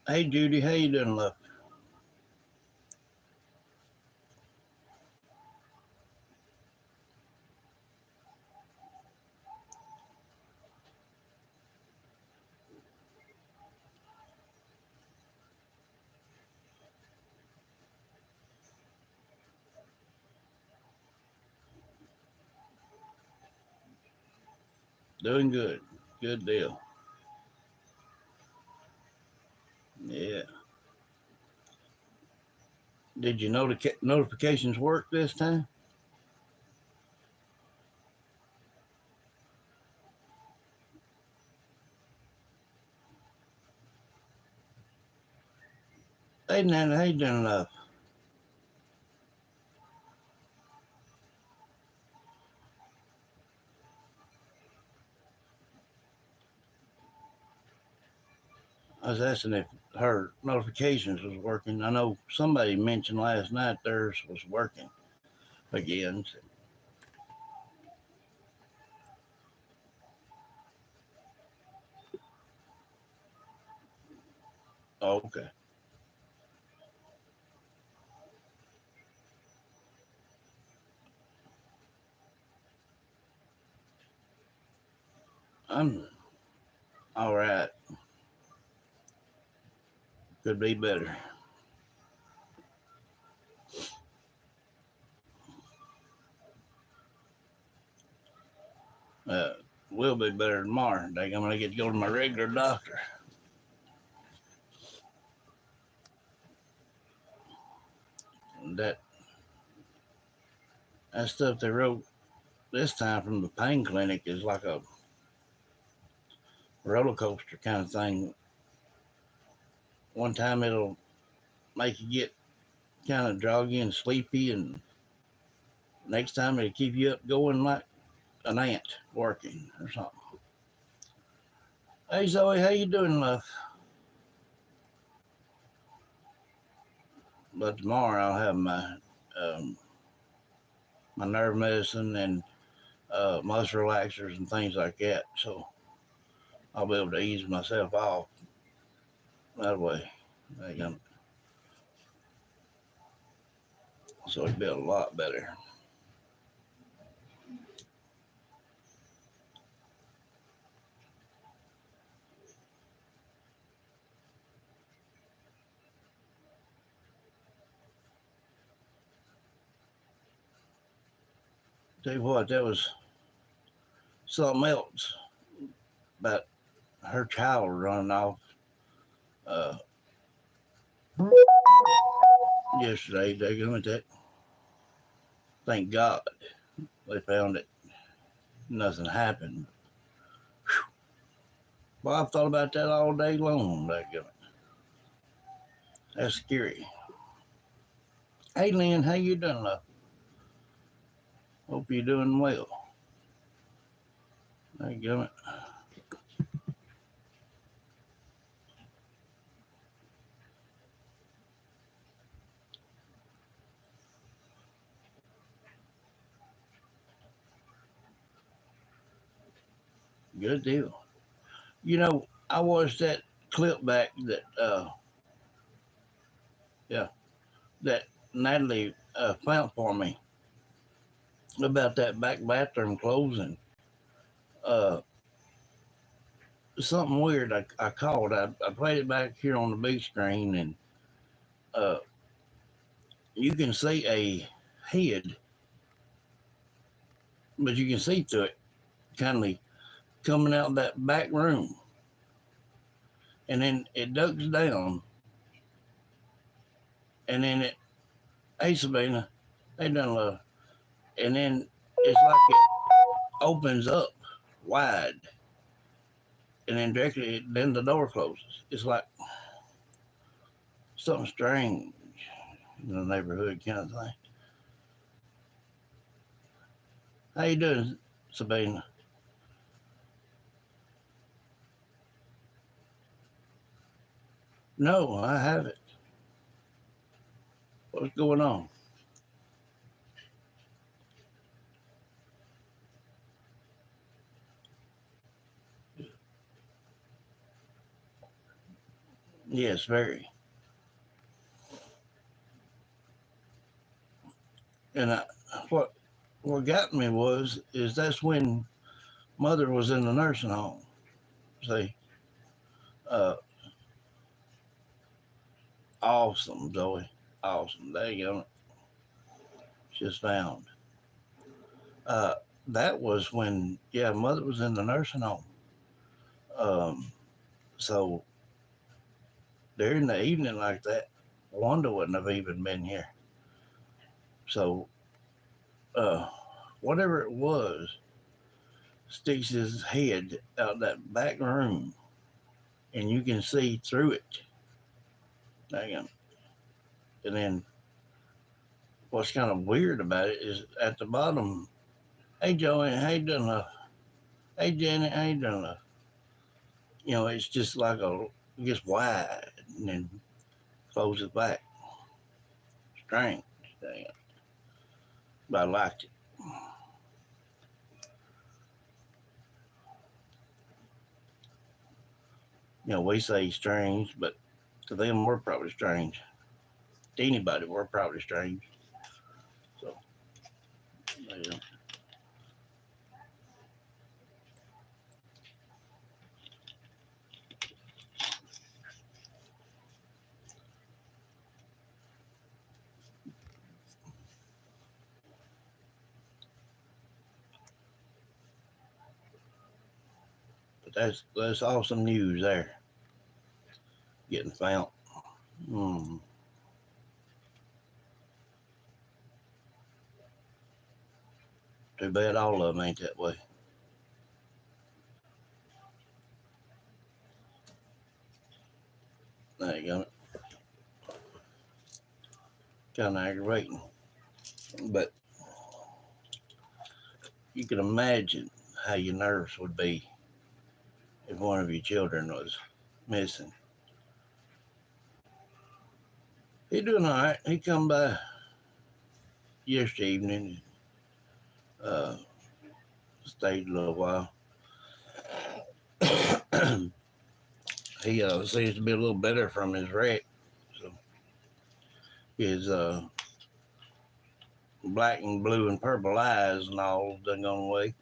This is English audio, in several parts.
Hey Judy, how you doing, love? Doing good. Good deal. Yeah. Did you know the notifications work this time? Hey Nana, how you doing, love? I was asking if her notifications was working. I know somebody mentioned last night theirs was working again. Oh, okay. I'm all right. Could be better. Uh, will be better tomorrow. I'm gonna get to go to my regular doctor. That that stuff they wrote this time from the pain clinic is like a roller coaster kind of thing. One time it'll make you get kind of droggy and sleepy, and next time it'll keep you up going like an ant working or something. Hey Zoe, how you doing, love? But tomorrow I'll have um, my nerve medicine and muscle relaxers and things like that, so I'll be able to ease myself off that way. So it'll be a lot better. Tell you what, that was something else about her child running off uh, yesterday. They went that. Thank God they found it. Nothing happened. Well, I've thought about that all day long. That's scary. Hey, Lynn, how you doing, love? Hope you're doing well. Dadgummit. Good deal. You know, I watched that clip back that, yeah, that Natalie found for me about that back bathroom closing. Uh, Something weird I called. I played it back here on the big screen, and uh, you can see a head, but you can see through it, kind of coming out that back room, and then it ducks down, and then it, hey Sabina, hey done love, and then it's like it opens up wide, and then directly then the door closes. It's like something strange in the neighborhood kind of thing. How you doing, Sabina? No, I haven't. What's going on? Yes, very. And what what got me was is that's when mother was in the nursing home. See, uh, awesome, Zoe, awesome. There you go. Just found. Uh, that was when yeah, mother was in the nursing home. Um, so during the evening like that, Wanda wouldn't have even been here. So uh, whatever it was sticks his head out that back room, and you can see through it. Damn. And then what's kind of weird about it is at the bottom, hey Joey, how you doing? Hey Janet, how you doing? It's just like it gets wide and then closes back. Strange. Damn. But I liked it. We say strange, but to them we're probably strange. To anybody, we're probably strange. So, yeah. But that's awesome news there. Getting found. Mm, too bad all of them ain't that way. There you go. Kind of aggravating. But you can imagine how your nerves would be if one of your children was missing. He doing all right. He come by yesterday evening, uh, stayed a little while. He seems to be a little better from his wreck. So his black and blue and purple eyes and all done gone away.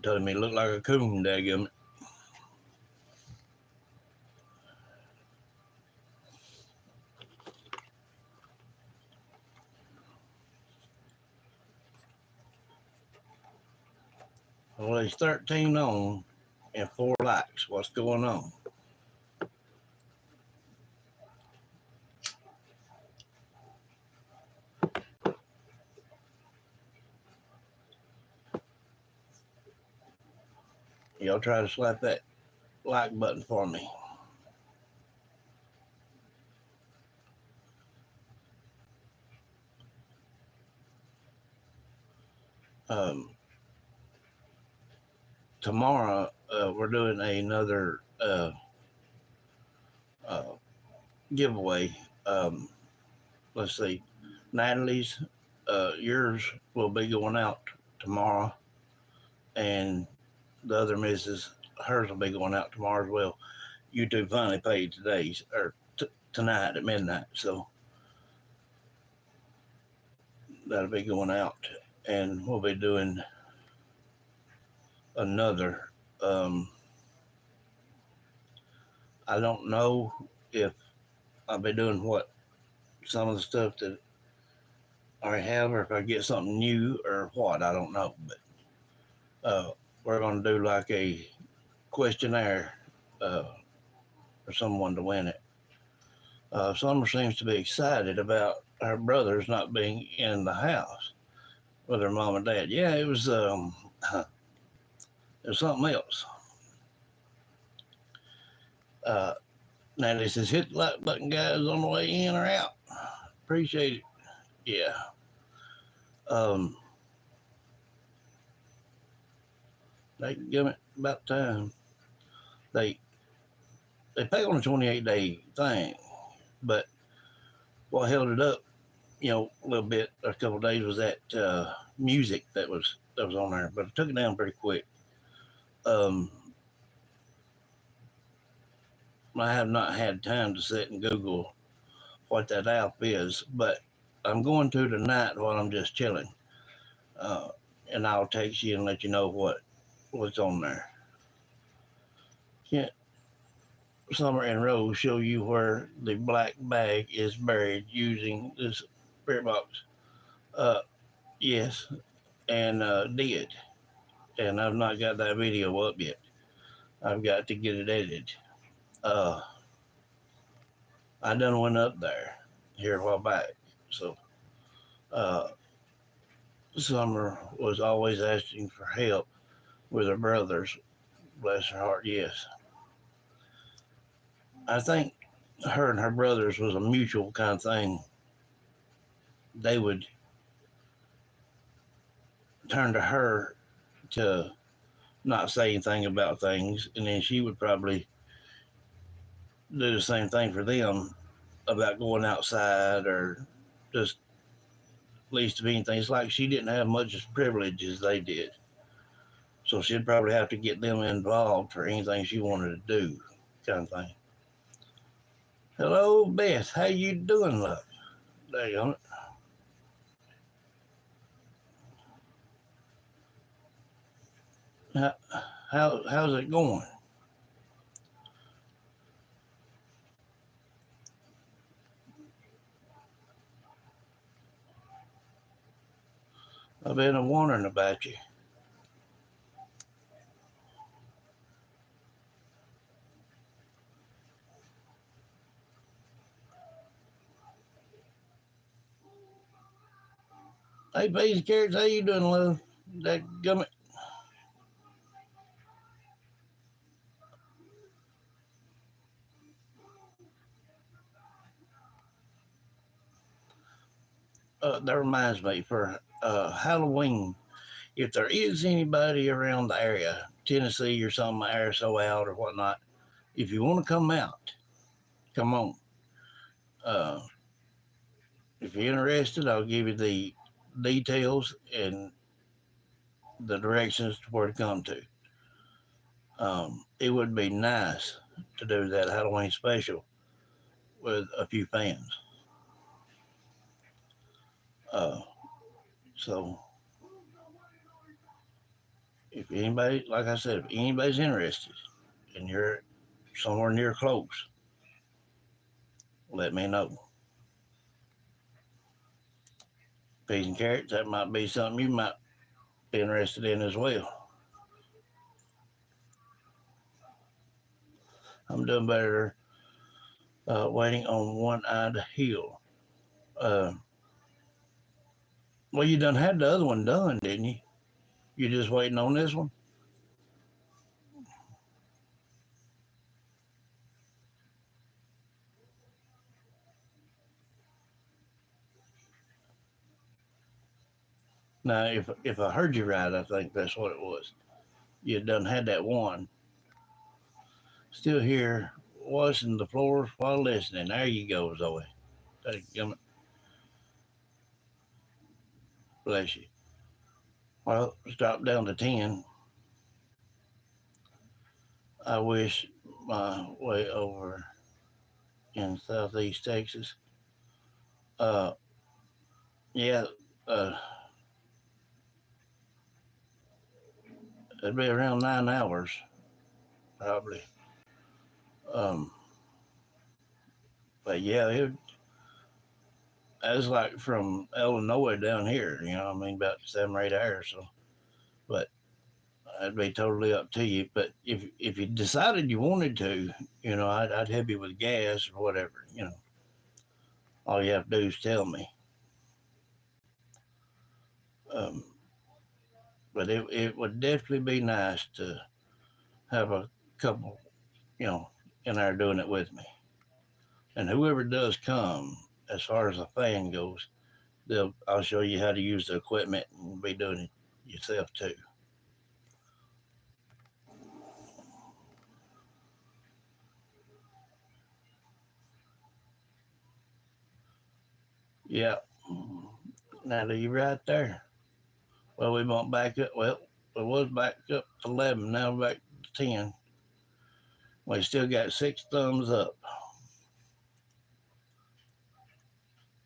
Told him he looked like a coon, daggum. Well, he's 13 on and 4 likes. What's going on? Y'all try to slap that like button for me. Um, Tomorrow, we're doing another uh, giveaway. Um, let's see, Natalie's, yours will be going out tomorrow, and the other missus, hers will be going out tomorrow as well. YouTube finally paid today's or tonight at midnight, so that'll be going out, and we'll be doing another. Um, I don't know if I'll be doing what some of the stuff that I have, or if I get something new or what. I don't know, but we're going to do like a questionnaire uh, for someone to win it. Summer seems to be excited about her brothers not being in the house with her mom and dad. Yeah, it There's something else. Uh, Now this says hit the like button, guys, on the way in or out. Appreciate it. Yeah. Um, they give it about time. They they pay on a 28-day thing, but what held it up, a little bit, a couple of days was that music that was on there, but I took it down pretty quick. Um, I have not had time to sit and Google what that app is, but I'm going to tonight while I'm just chilling, uh, and I'll text you and let you know what's on there. Can't Summer and Rose show you where the black bag is buried using this spirit box? Uh, yes, and did, and I've not got that video up yet. I've got to get it edited. Uh, I done went up there here a while back, so uh, Summer was always asking for help with her brothers. Bless her heart. Yes, I think her and her brothers was a mutual kind of thing. They would turn to her to not say anything about things, and then she would probably do the same thing for them about going outside or just least of anything. It's like she didn't have much as privilege as they did, so she'd probably have to get them involved for anything she wanted to do, kind of thing. Hello, Beth. How you doing, love? There you go. How, how's it going? I've been wondering about you. Hey, Peas and Carrots, how you doing, love? That gummit. That reminds me, for Halloween, if there is anybody around the area, Tennessee or something, so out or whatnot, if you want to come out, come on. Uh, if you're interested, I'll give you the details and the directions to where to come to. It would be nice to do that Halloween special with a few fans. Uh, so if anybody, like I said, if anybody's interested and you're somewhere near close, let me know. Peas and carrots, that might be something you might be interested in as well. I'm doing better waiting on one eye to heal. Uh, well, you done had the other one done, didn't you? You're just waiting on this one? Now, if I heard you right, I think that's what it was. You done had that one. Still here, washing the floors while listening. There you go, Zoe. Bless you. Well, it's dropped down to 10. I wish my way over in southeast Texas. Uh, yeah, uh, it'd be around 9 hours, probably. Um, but yeah, that's like from Illinois down here, about 7 or 8 hours. So, but it'd be totally up to you. But if you decided you wanted to, I'd help you with gas or whatever. All you have to do is tell me. Um, But it would definitely be nice to have a couple, you know, in there doing it with me. And whoever does come, as far as a fan goes, I'll show you how to use the equipment and be doing it yourself too. Yeah. Now you right there. Well, we went back up. Well, it was back up to 11. Now we're back to 10. We still got six thumbs up.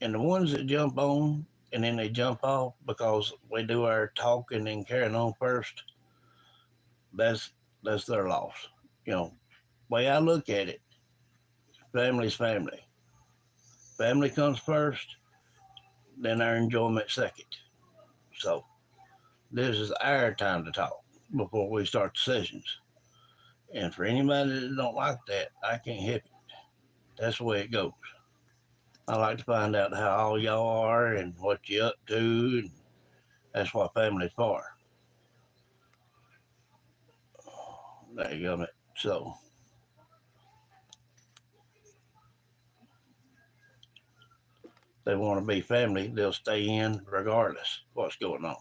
And the ones that jump on and then they jump off because we do our talking and carrying on first, that's that's their loss. You know, way I look at it, family's family. Family comes first, then our enjoyment second. So this is our time to talk before we start the sessions. And for anybody that don't like that, I can't help it. That's the way it goes. I like to find out how all y'all are and what you up to, and that's what family's for. There you go. So they want to be family, they'll stay in regardless of what's going on.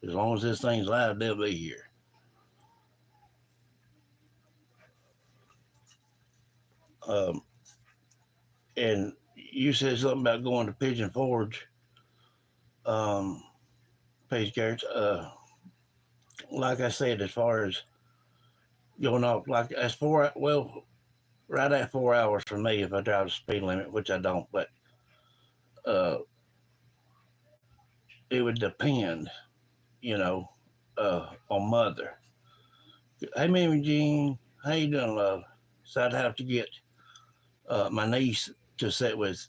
As long as this thing's live, they'll be here. Um, and you said something about going to Pigeon Forge, um, Page Garrett. Like I said, as far as going off, like that's well, right at 4 hours for me if I drive the speed limit, which I don't, but uh, it would depend, you know, on mother. Hey, Mimi Jean, how you doing, love? So I'd have to get my niece to sit with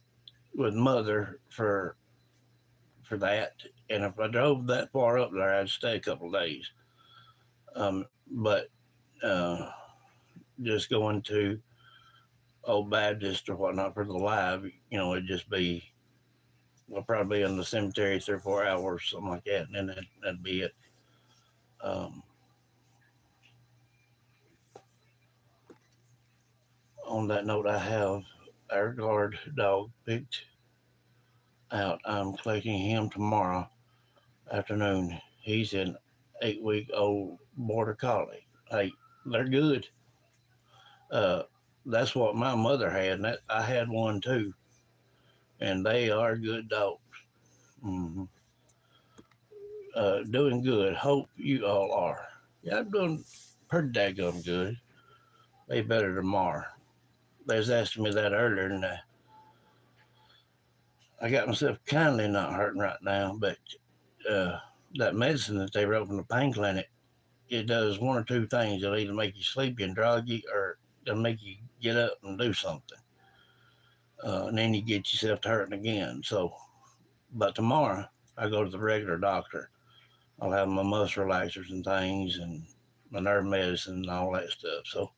mother for that. And if I drove that far up there, I'd stay a couple of days. But uh, just going to Old Baptist or whatnot for the live, you know, it'd just be, we'll probably be in the cemetery 3 or 4 hours, something like that, and then that'd be it. Um, on that note, I have our guard dog picked out. I'm collecting him tomorrow afternoon. He's an 8 week old border collie. Hey, they're good. Uh, that's what my mother had, and I had one too, and they are good dogs. Mm-hmm. Doing good. Hope you all are. Yeah, I'm doing pretty daggum good. They better tomorrow. They was asking me that earlier, and I got myself kindly not hurting right now, but uh, that medicine that they wrote from the pain clinic, it does one or two things. It'll either make you sleepy and drowsy, or it'll make you get up and do something. And then you get yourself to hurting again. So, but tomorrow I go to the regular doctor. I'll have my muscle relaxers and things, and my nerve medicine and all that stuff. So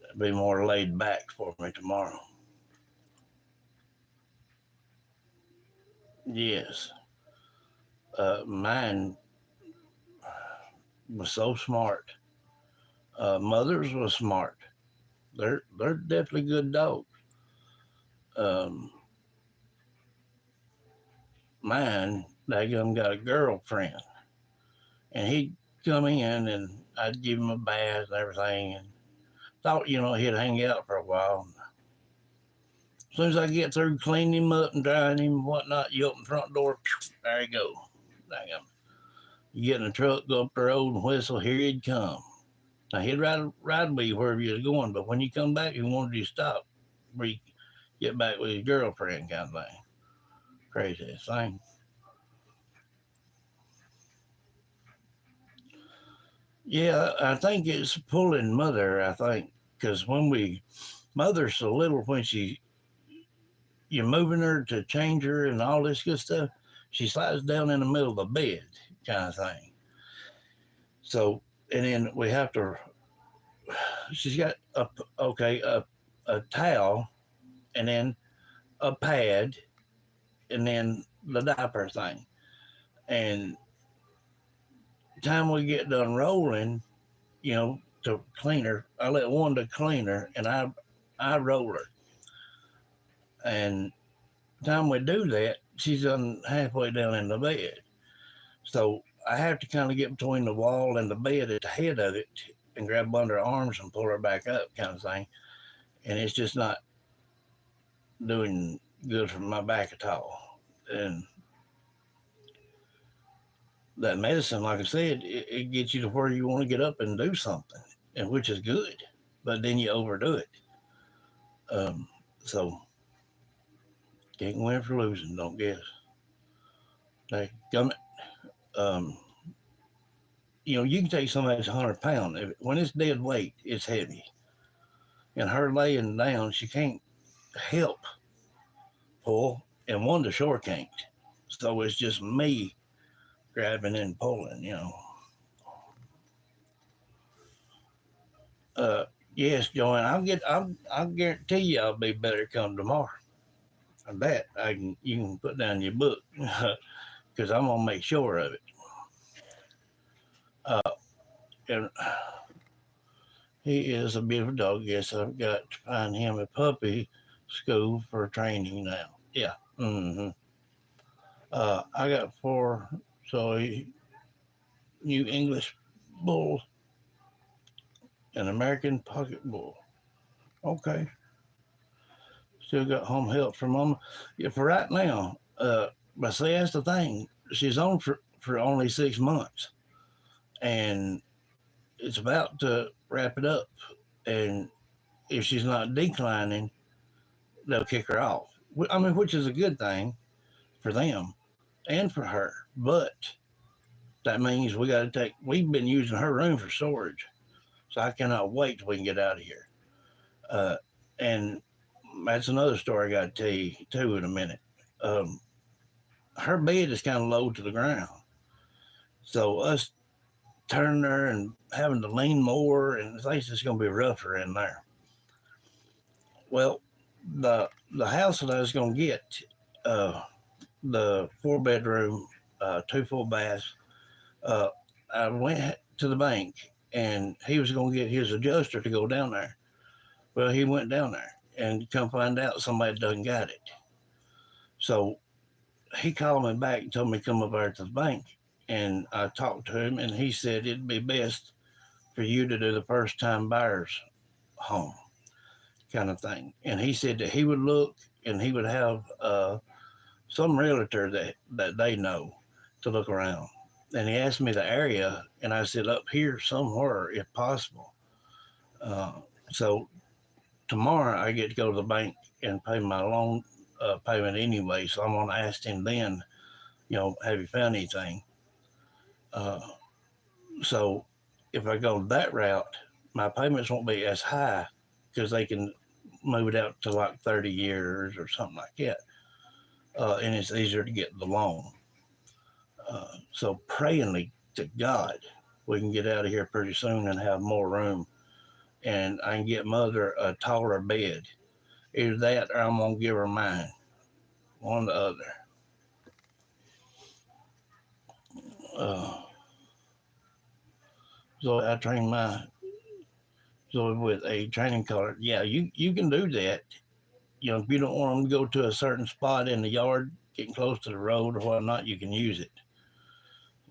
it'll be more laid back for me tomorrow. Yes, mine was so smart. Mothers was smart. They're definitely good dogs. Um, Mine, daggum, got a girlfriend, and he'd come in and I'd give him a bath and everything, and thought, you know, he'd hang out for a while. As soon as I get through cleaning him up and drying him and whatnot, you open the front door, there you go. Daggum. You get in the truck, go up the road and whistle, here he'd come. Now he'd ride with you wherever you was going, but when you come back, he wanted you to stop where you get back with his girlfriend kind of thing. Crazy thing. Yeah, I think it's pulling mother. I think because when mother's so little, when you're moving her to change her and all this good stuff, she slides down in the middle of the bed, kind of thing. So and then we have to. She's got a towel and then a pad and then the diaper thing, and time we get done rolling, to clean her, I let one to clean her, and I roll her. And time we do that, she's done halfway down in the bed. So I have to kind of get between the wall and the bed at the head of it and grab under her arms and pull her back up, kind of thing. And it's just not doing good for my back at all. And that medicine, like I said, it gets you to where you want to get up and do something, and which is good. But then you overdo it. So can't win for losing, don't guess. They come, um, you can take somebody that's 100 pounds. When it's dead weight, it's heavy. And her laying down, she can't help pull, and one the shore can't. So it's just me grabbing and pulling. Uh, yes, Joanne, I'll guarantee you I'll be better come tomorrow. And that you can put down your book because I'm gonna make sure of it. Uh, and he is a beautiful dog. Yes, I've got to find him a puppy school for training now. Yeah. I got four. So New English bull, an American pocket bull. Okay. Still got home help from mama. Yeah, for right now. But see, that's the thing. She's on for only 6 months, and it's about to wrap it up. And if she's not declining, they'll kick her off. I mean, which is a good thing for them and for her. But that means we got to take. We've been using her room for storage, so I cannot wait till we can get out of here. Uh, and that's another story I got to tell you too in a minute. Um, her bed is kind of low to the ground, so us turning her and having to lean more, and things just going to be rougher in there. Well, the house that I was going to get, uh, the 4 bedroom, 2 full baths. Uh, I went to the bank, and he was going to get his adjuster to go down there. Well, he went down there, and come find out somebody done got it. So he called me back and told me to come up there to the bank. And I talked to him, and he said it'd be best for you to do the first time buyer's home kind of thing. And he said that he would look and he would have some realtor that they know to look around. And he asked me the area, and I said up here somewhere if possible. Uh, so tomorrow I get to go to the bank and pay my loan payment anyway. So I'm going to ask him then, have you found anything? Uh, so if I go that route, my payments won't be as high because they can move it out to like 30 years or something like that. And it's easier to get the loan. So prayingly to God, we can get out of here pretty soon and have more room. And I can get mother a taller bed. Either that or I'm going to give her mine. One or the other. So I train my Zoe with a training collar. Yeah, you can do that. If you don't want them to go to a certain spot in the yard, getting close to the road or whatnot, you can use it.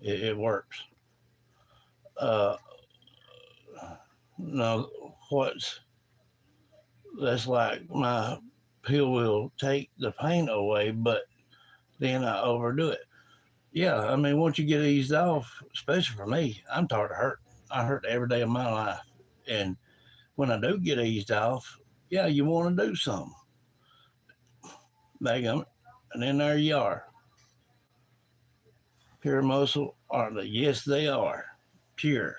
It works. Uh, now, that's like my pill will take the pain away, but then I overdo it. Yeah, I mean, once you get eased off, especially for me, I'm tired of hurt. I hurt every day of my life. And when I do get eased off, yeah, you want to do something. Bag and then there you are. Pure muscle, are they? Yes, they are. Pure.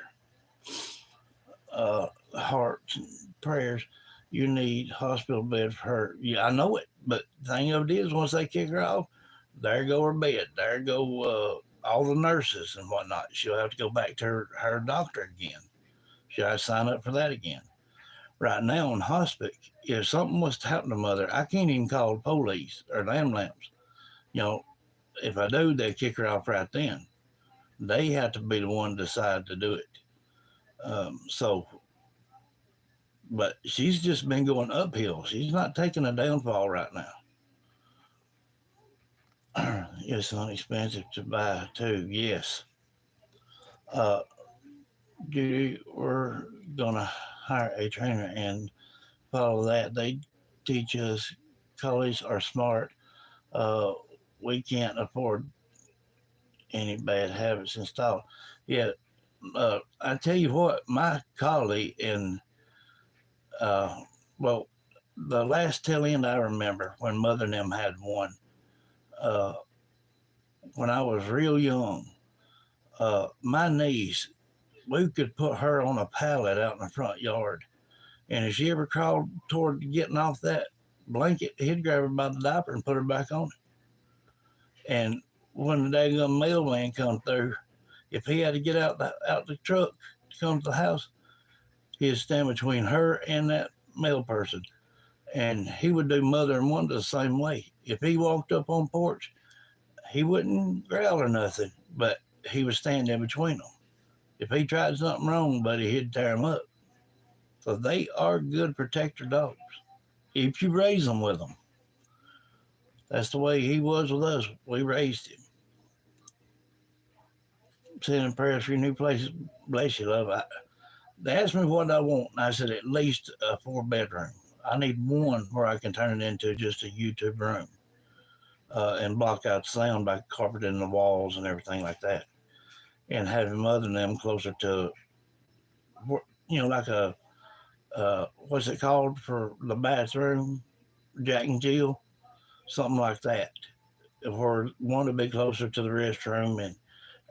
Hearts and prayers. You need hospital bed for her. Yeah, I know it. But the thing of it is, once they kick her off, there go her bed. There go all the nurses and whatnot. She'll have to go back to her doctor again. She'll have to sign up for that again. Right now in hospice, if something was to happen to mother, I can't even call the police or the ambulance. If I do, they kick her off right then. They have to be the one to decide to do it. So, but she's just been going uphill. She's not taking a downfall right now. It's inexpensive to buy too. Yes. Uh, we're gonna hire a trainer and follow that. They teach us colleges are smart. Uh, we can't afford any bad habits installed. Yeah, I tell you what, my collie and uh, well, the last tail end I remember when Mother and them had one, uh, when I was real young, my niece, we could put her on a pallet out in the front yard, and if she ever crawled toward getting off that blanket, he'd grab her by the diaper and put her back on it. And when the daggum mailman come through, if he had to get out the truck to come to the house, he'd stand between her and that mail person. And he would do Mother and Wanda the same way. If he walked up on porch, he wouldn't growl or nothing, but he would stand in between them. If he tried something wrong, buddy, he'd tear him up. So they are good protector dogs if you raise them with them. That's the way he was with us. We raised him. Sending prayers for your new place. Bless you, love. They asked me what I want, and I said at least a 4 bedroom. I need one where I can turn it into just a YouTube room and block out sound by carpeting the walls and everything like that, and having Mother and them closer to, like a what's it called for the bathroom, Jack and Jill, something like that, where one to be closer to the restroom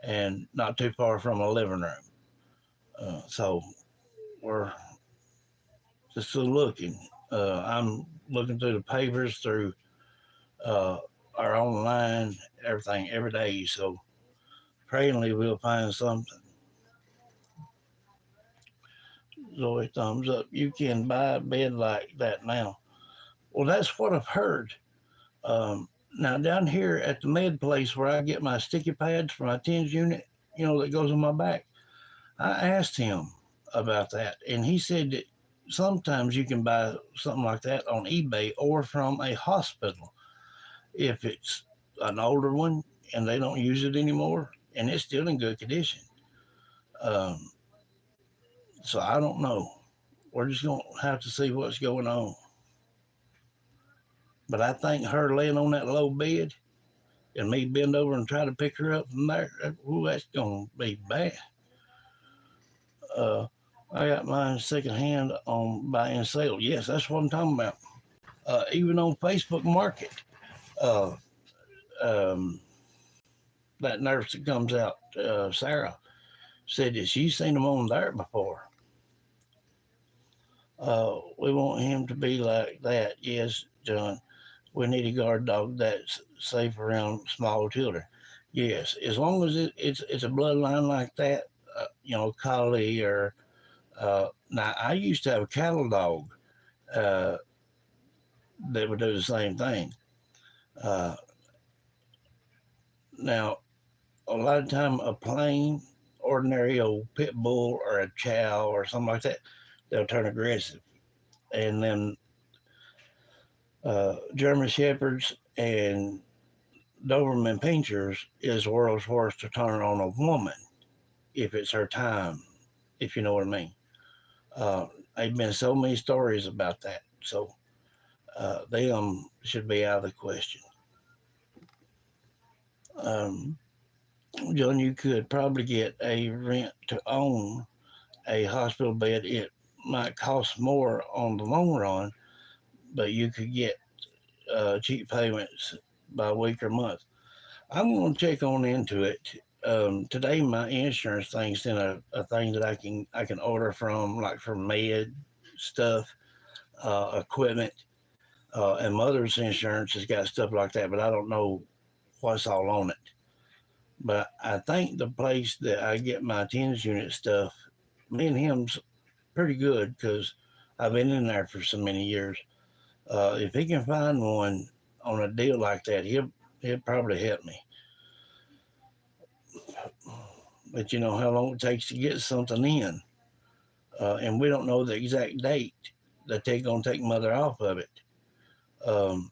and not too far from a living room. So we're just still looking. I'm looking through the papers, through uh, our online, everything every day. So prayingly we'll find something. Zoe, thumbs up. You can buy a bed like that now. Well, that's what I've heard. Now down here at the med place where I get my sticky pads for my tens unit, that goes on my back. I asked him about that, and he said that sometimes you can buy something like that on eBay or from a hospital if it's an older one and they don't use it anymore and it's still in good condition. Um, so I don't know. We're just going to have to see what's going on. But I think her laying on that low bed and me bend over and try to pick her up from there, that's going to be bad. Uh, I got mine secondhand on buy and sale. Yes, that's what I'm talking about. Even on Facebook Market, uh, um, that nurse that comes out, Sarah, said that she's seen them on there before. We want him to be like that. Yes, John. We need a guard dog that's safe around small children. Yes, as long as it's a bloodline like that, collie or now I used to have a cattle dog uh, that would do the same thing. Uh, Now a lot of time a plain ordinary old pit bull or a chow or something like that, they'll turn aggressive. And then German shepherds and Doberman pinchers is world's worst to turn on a woman if it's her time, if you know what I mean. Uh, there've been so many stories about that. So they should be out of the question. Um, John, you could probably get a rent to own a hospital bed. It might cost more on the long run, but you could get cheap payments by week or month. I'm going to check on into it. Today, my insurance thing sent a thing that I can order from, like for med stuff, equipment, and Mother's insurance has got stuff like that, but I don't know what's all on it. But I think the place that I get my tennis unit stuff, me and him's pretty good because I've been in there for so many years. If he can find one on a deal like that, he'll probably help me. but you know how long it takes to get something in, and we don't know the exact date that they're gonna take mother off of it. Um,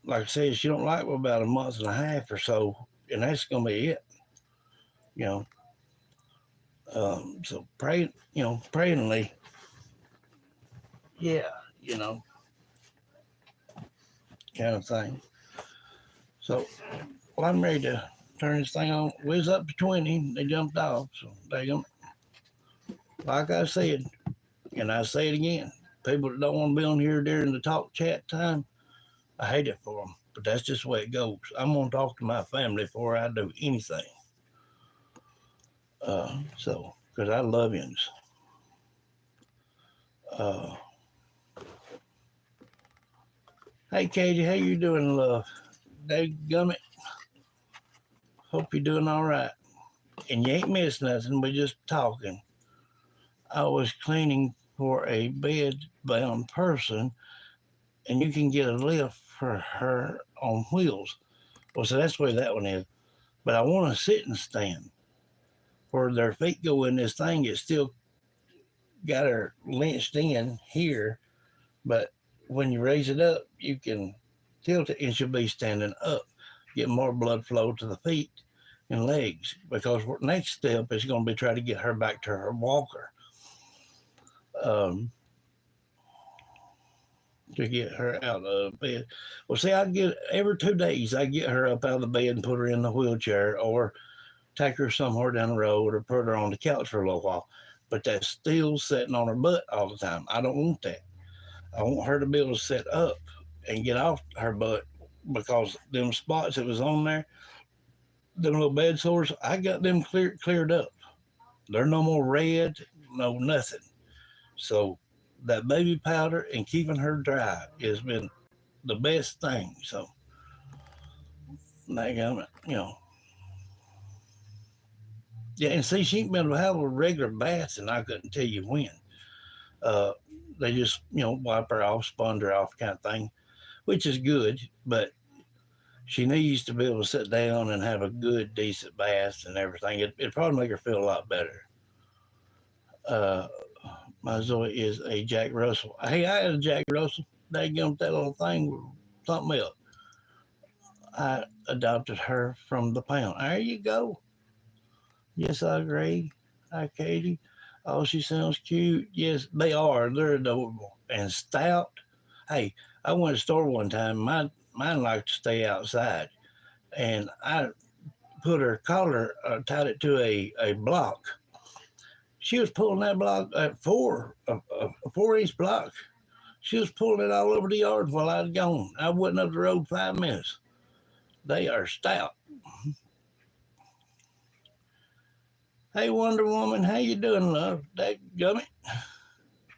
like I said, she don't like for about a month and a half or so, and that's gonna be it. You know, so pray, prayingly, yeah, you know, kind of thing. So, well, I'm ready to turn this thing on. We was up to 20, they jumped off, so they go. Like I said, and I say it again, people that don't want to be on here during the talk chat time, I hate it for them. But that's just the way it goes. I'm gonna talk to my family before I do anything. So, because I love yous. Uh, hey, Katie, how you doing, love? Gummit, hope you're doing all right. And you ain't missed nothing. We're just talking. I was cleaning for a bed-bound person, and you can get a lift for her on wheels. Well, so that's where that one is. But I want a sitting stand where their feet go in this thing. It's still got her lynched in here, but when you raise it up, you can tilt it and she'll be standing up, get more blood flow to the feet and legs. Because next step is going to be try to get her back to her walker. Um, to get her out of bed. Well, see, I get every 2 days, I get her up out of the bed and put her in the wheelchair, or take her somewhere down the road, or put her on the couch for a little while. But that's still sitting on her butt all the time. I don't want that. I want her to be able to sit up and get off her butt, because them spots that was on there, them little bed sores, I got them cleared up. They're no more red, no nothing. So that baby powder and keeping her dry has been the best thing. So, like, yeah, and see, she ain't been able to have a regular bath, and I couldn't tell you when. Uh, they just, wipe her off, sponge her off, kind of thing, which is good. But she needs to be able to sit down and have a good, decent bath and everything. It'd probably make her feel a lot better. Uh, my Zoe is a Jack Russell. Hey, I had a Jack Russell. They gum that little thing with something else. I adopted her from the pound. There you go. Yes, I agree. Hi, Katie. Oh, she sounds cute. Yes, they are. They're adorable and stout. Hey, I went to the store one time. Mine like to stay outside, and I put her collar, tied it to a block. She was pulling that block at a 4-inch block. She was pulling it all over the yard while I'd gone. I wasn't up the road 5 minutes. They are stout. Hey, Wonder Woman, how you doing, love? That gummit.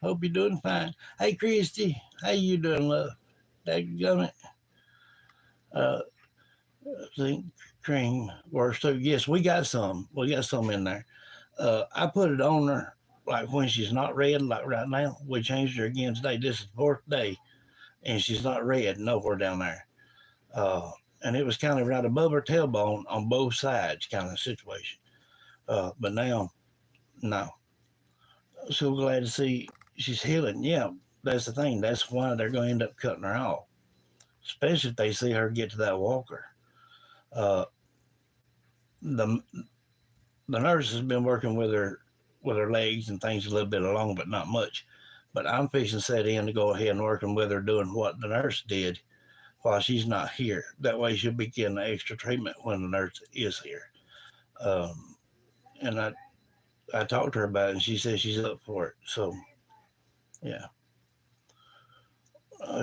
Hope you're doing fine. Hey, Christy, how you doing, love? That gummit. Uh, zinc cream works too. Yes, we got some. We got some in there. I put it on her like when she's not red, like right now. We changed her again today. This is the fourth day, and she's not red nowhere down there. Uh, and it was kind of right above her tailbone on both sides, kind of situation. But now, no. So glad to see she's healing. Yeah, that's the thing. That's why they're going to end up cutting her off, especially if they see her get to that walker. Uh, the the nurse has been working with her legs and things a little bit along, but not much. But I'm fixing to set in to go ahead and working with her, doing what the nurse did while she's not here. That way, she'll be getting the extra treatment when the nurse is here. Um, and I talked to her about it, and she says she's up for it. So yeah,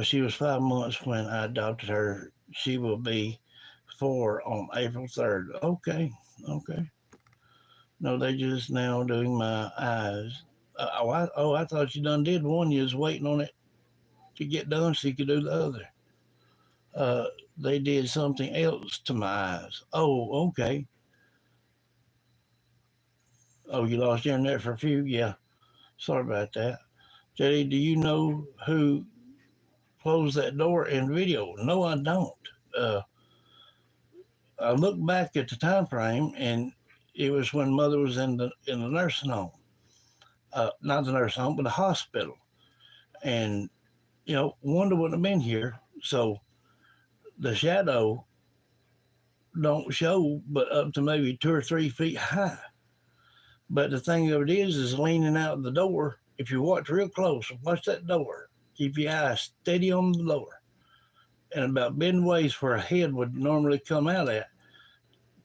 she was 5 months when I adopted her. She will be 4 on April 3rd. Okay, okay. No, they just now doing my eyes. I thought you done did one. You was waiting on it to get done so you could do the other. Uh, they did something else to my eyes. Oh, okay. Oh, you lost your internet for a few? Yeah. Sorry about that. JD, do you know who closed that door in video? No, I don't. Uh, I look back at the time frame, and It was when mother was in the nursing home, not the nursing home, but the hospital. And Wanda wouldn't have been here, so the shadow don't show, but up to maybe 2 or 3 feet high. But the thing of it is leaning out the door. If you watch real close, watch that door. Keep your eyes steady on the door, and about midways where a head would normally come out at,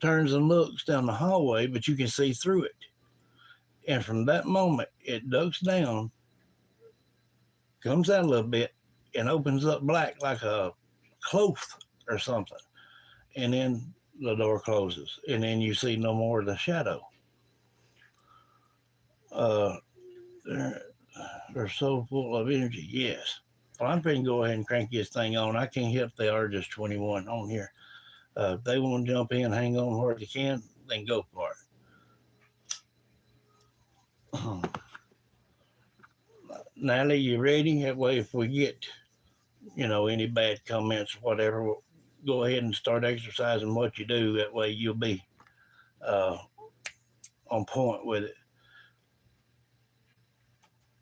turns and looks down the hallway, but you can see through it. And from that moment, it ducks down, comes out a little bit, and opens up black like a cloth or something. And then the door closes, and then you see no more of the shadow. Uh, they're, they're so full of energy, yes. Well, I'm going to go ahead and crank this thing on. I can't help they are just 21 on here. If they want to jump in, hang on where they can, then go for it. Natalie, you ready? That way, if we get, any bad comments or whatever, we'll go ahead and start exercising what you do. That way, you'll be uh, on point with it.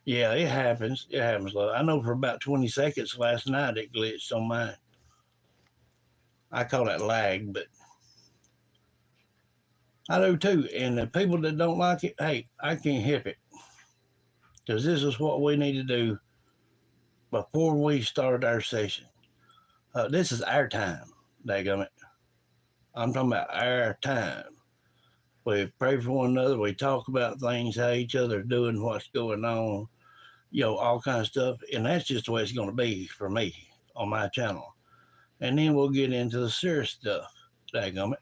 Yeah, it happens. It happens. Love. I know for about 20 seconds last night it glitched on mine. I call that lag, but I do too. And the people that don't like it, hey, I can't help it. Because this is what we need to do before we start our session. This is our time, daggum it. I'm talking about our time. We pray for one another. We talk about things, how each other's doing, what's going on, all kinds of stuff. And that's just the way it's going to be for me on my channel. And then we'll get into the serious stuff, daggum it.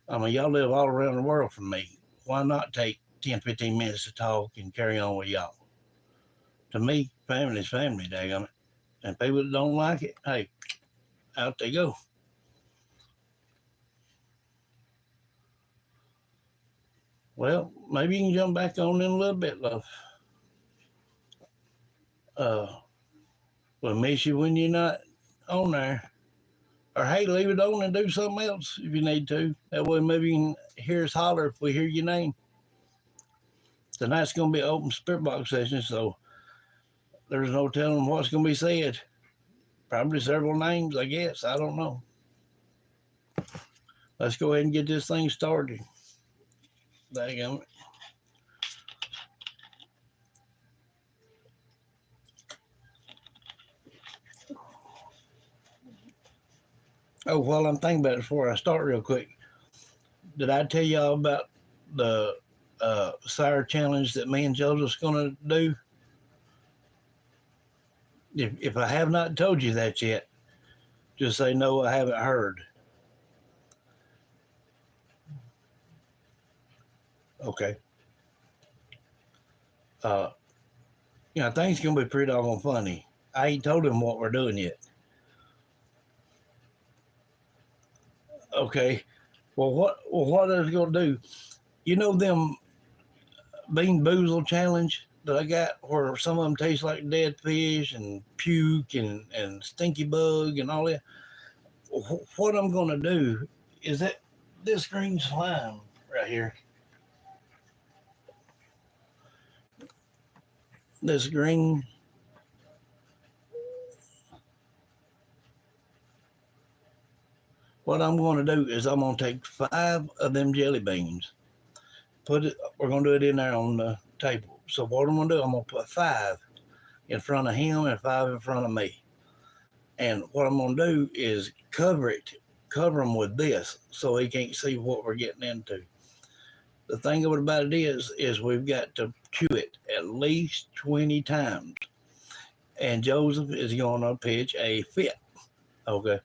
I mean, y'all live all around the world from me. Why not take 10, 15 minutes to talk and carry on with y'all? To me, family is family, daggum it. And people that don't like it, hey, out they go. Well, maybe you can jump back on in a little bit, love. Uh, we'll miss you when you're not on there. Or hey, leave it on and do something else if you need to. That way maybe you can hear us holler if we hear your name. Tonight's going to be an open spirit box session, so there's no telling what's going to be said. Probably several names, I guess. I don't know. Let's go ahead and get this thing started. Daggum it. Oh, while I'm thinking about it before I start real quick, did I tell y'all about the sire challenge that me and Joseph's going to do? If I have not told you that yet, just say no, I haven't heard. Okay. I think it's going to be pretty doggone funny. I ain't told him what we're doing yet. Okay. Well, what I was going to do, them Bean Boozle challenge that I got where some of them taste like dead fish and puke and stinky bug and all that. What I'm going to do is that this green slime right here, this green, what I'm going to do is I'm going to take 5 of them jelly beans, we're going to do it in there on the table. So what I'm going to do, I'm going to put 5 in front of him and 5 in front of me. And what I'm going to do is cover them with this so he can't see what we're getting into. The thing about it is we've got to chew it at least 20 times. And Joseph is going to pitch a fit. Okay.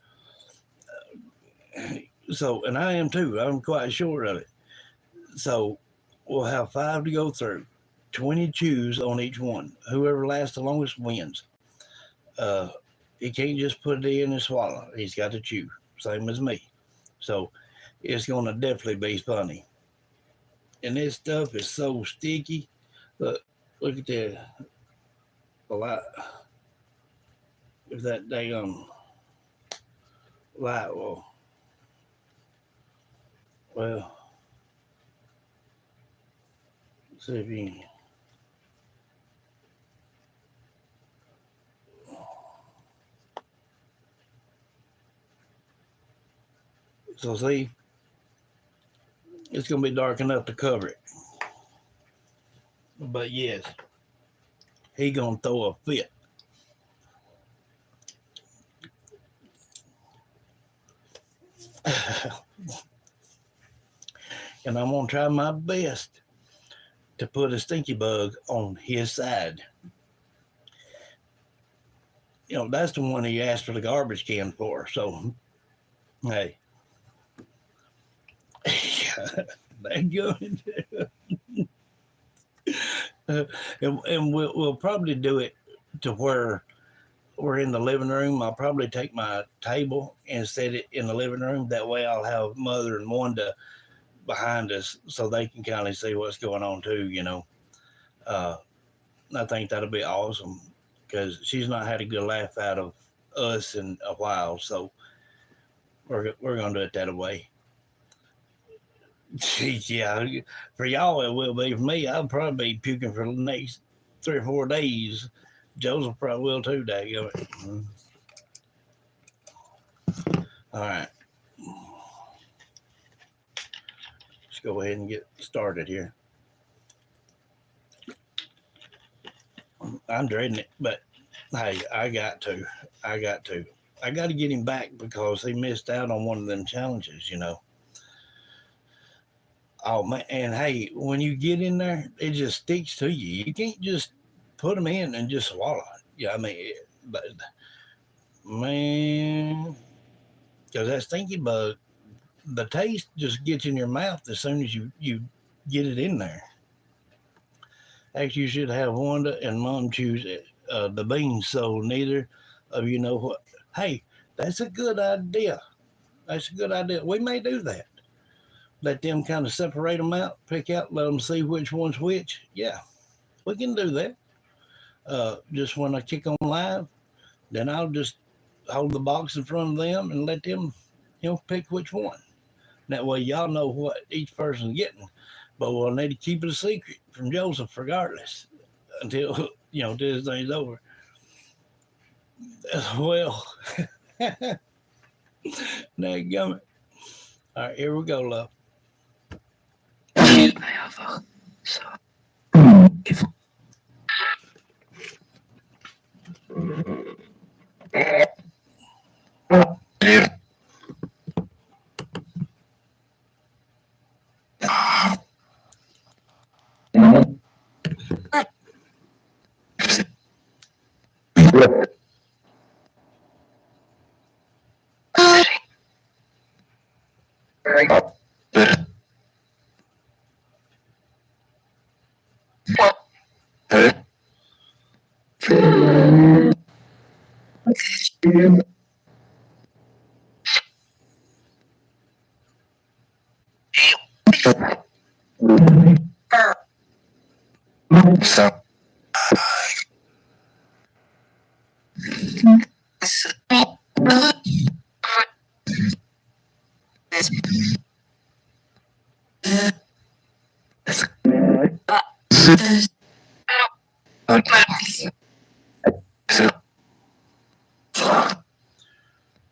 So, and I am too. I'm quite sure of it. So we'll have 5 to go through, 20 chews on each one. Whoever lasts the longest wins. He can't just put it in and swallow. He's got to chew, same as me. So it's going to definitely be funny. And this stuff is so sticky. Look at the light. If that daggone light will, well, See if you. So see, it's gonna be dark enough to cover it. But yes, he gonna throw a fit. And I'm gonna try my best to put a stinky bug on his side. That's the one he asked for the garbage can for. So hey, that good. And we'll probably do it to where we're in the living room. I'll probably take my table and set it in the living room. That way, I'll have Mother and Wanda behind us so they can kind of see what's going on too. Uh, I think that'll be awesome because she's not had a good laugh out of us in a while. So we're gonna do it that way. Yeah, for y'all it will be. For me, I'll probably be puking for the next 3 or 4 days. Joseph probably will too, daggone it. All right, let's go ahead and get started here. I'm dreading it, but hey, I got to. I got to. I got to get him back because he missed out on one of them challenges. Oh man, and hey, when you get in there, it just sticks to you. You can't just put them in and just swallow it. Yeah, I mean, but man, because that stinky bug, the taste just gets in your mouth as soon as you get it in there. Actually, you should have Wanda and Mom choose the beans so neither of you know what. Hey, that's a good idea. That's a good idea. We may do that. Let them kind of separate them out, pick out, let them see which one's which. Yeah, we can do that. Just when I kick on live, then I'll just hold the box in front of them and let them, pick which one. That way, y'all know what each person's getting. But we'll need to keep it a secret from Joseph, regardless, until till this thing's over. Well, now you got me. All right, here we go, love.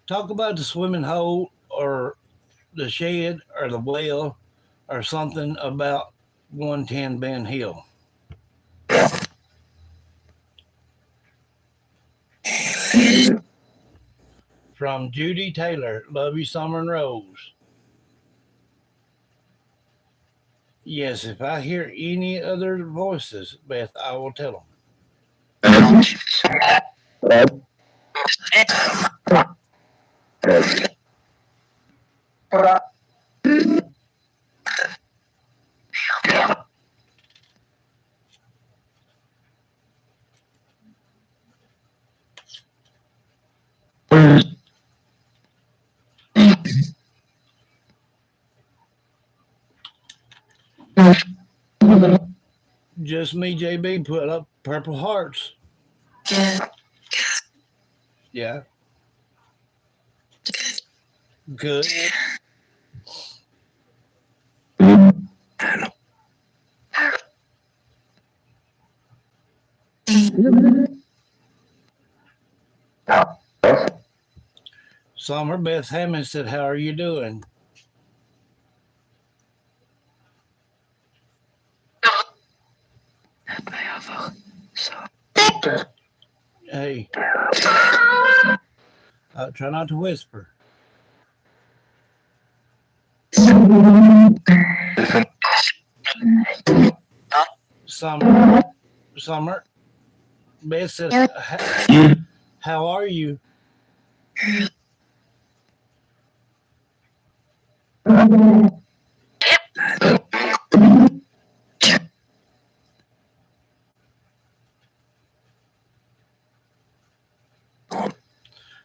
Talk about the swimming hole or the shed or the well or something about 110 Ben Hill. From Judy Taylor, Love You Summer and Rose. Yes, if I hear any other voices, Beth, I will tell them. Just me, JB, put up purple hearts. Yeah, good. Summer, Beth Hammond said, how are you doing? Hey, try not to whisper. Summer, Summer, Beth said, how are you?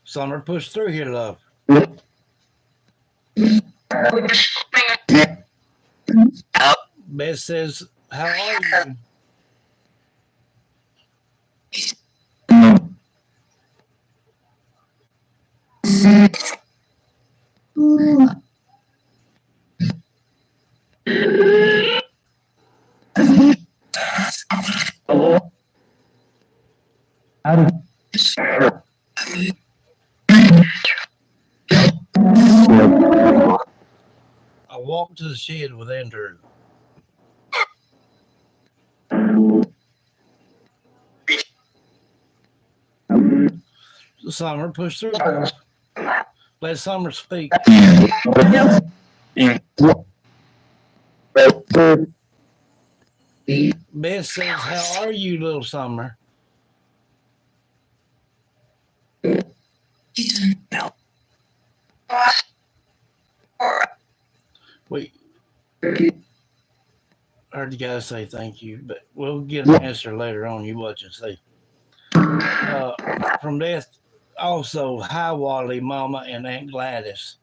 Summer, push through here, love. Beth says, how are you? I walked to the shed with Andrew. Summer, push through. Let Summer speak. Beth says, how are you, little Summer? We heard you guys say thank you, but we'll get an answer later on. You watch and see. From Beth, also, hi, Wally, Mama, and Aunt Gladys.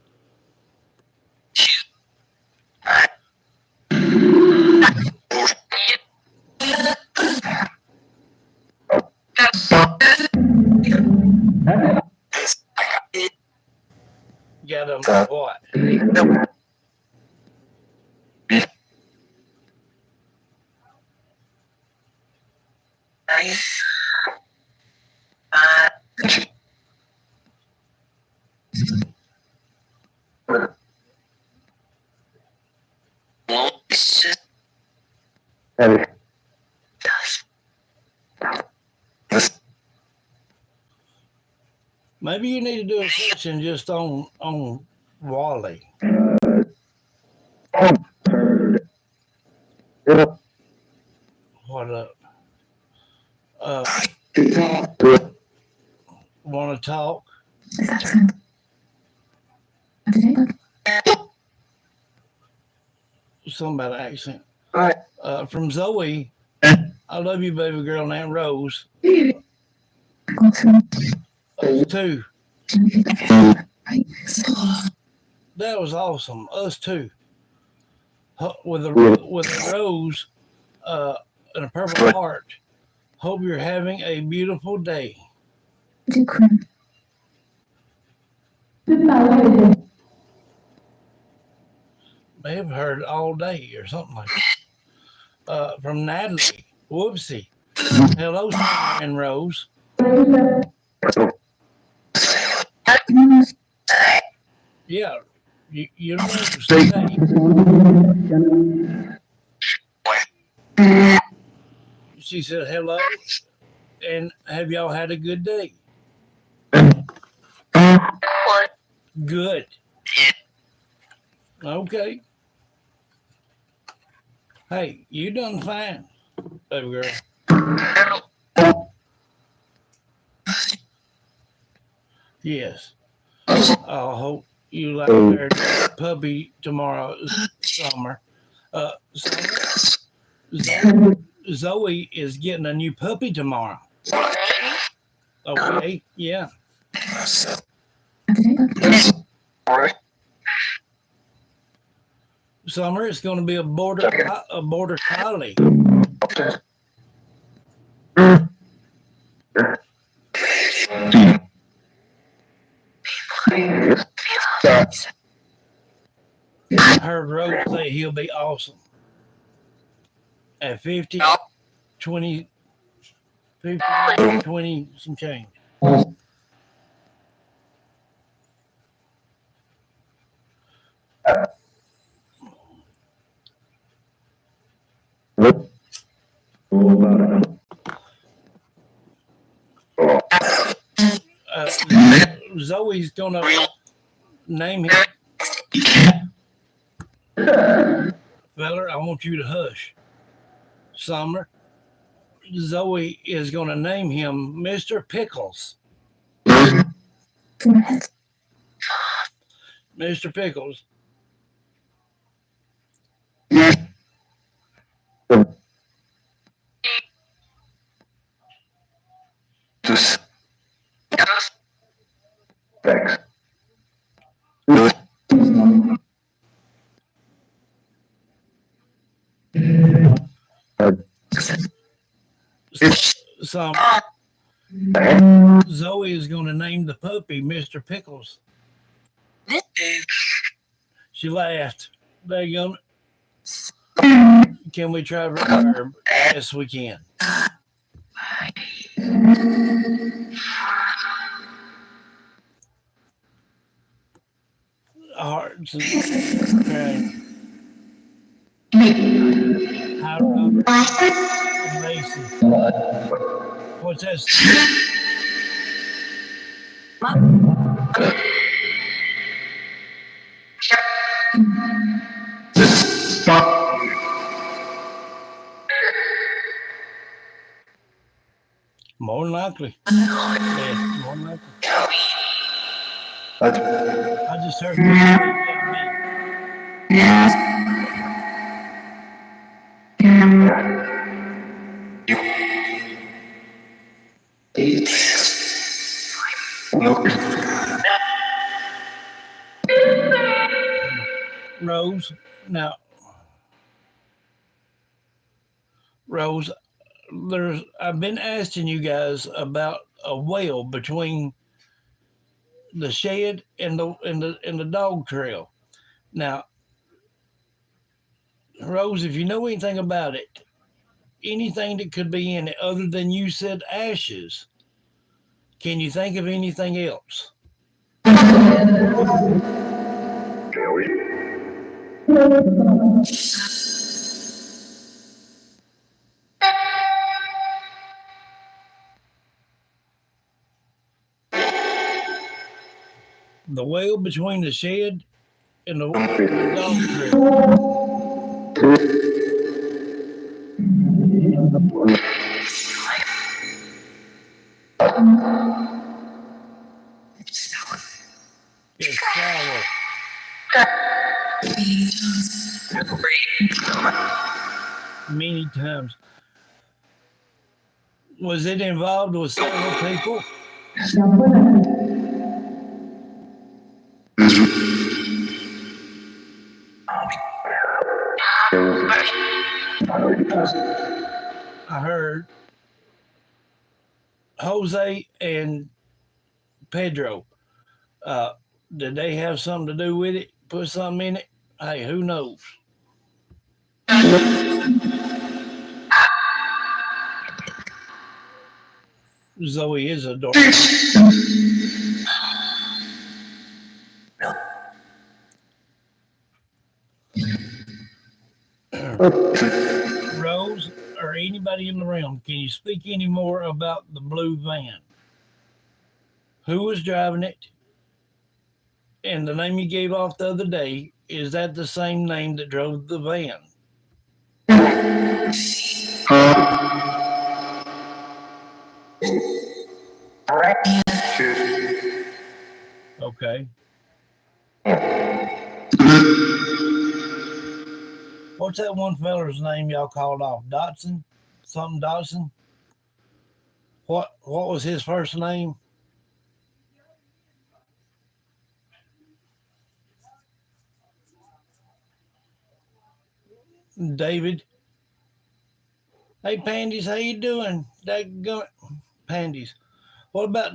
Got them what? Maybe you need to do a session just on Wally. What up? Want to talk? Something about an accent. From Zoe, I love you, baby girl, and Aunt Rose. Us too. That was awesome. Us too. With a rose and a purple heart. Hope you're having a beautiful day. May have heard all day or something like that. From Natalie. Whoopsie. Hello, Summer and Rose. Yeah, you know, she said hello, and have y'all had a good day? Good. Okay. Hey, you done fine, baby girl. Yes. I hope you like your puppy tomorrow, Summer. Zoe is getting a new puppy tomorrow. Okay, yeah. Summer, it's going to be a border collie. I heard Rose say he'll be awesome. At 50, 20, 59, 20, some change. Uh, Zoe's gonna name him. Feller, I want you to hush. Summer, Zoe is gonna name him Mr. Pickles. Mr. Pickles. Some Zoe is gonna name the puppy Mr. Pickles. She laughed. Daggum. Can we try reverb? Yes, we can. Hearts and okay. Hi, Robert. Macy. What's that? More than likely. Yeah, more than likely. I just heard Rose. Now, Rose, I've been asking you guys about a whale between the shed and the dog trail. Now, Rose, if you know anything about it, anything that could be in it other than you said ashes, can you think of anything else? The whale between the shed and the dog trail. It's sour. Many times. Was it involved with several people? I heard Jose and Pedro. Uh, did they have something to do with it? Put something in it? Hey, who knows? Zoe is a dog. Rose or anybody in the realm, can you speak any more about the blue van? Who was driving it? And the name you gave off the other day, is that the same name that drove the van? Okay. What's that one feller's name y'all called off? Dotson? Something Dotson? What was his first name? David. Hey Pandies, how you doing? Dadgummit. Pandies. What about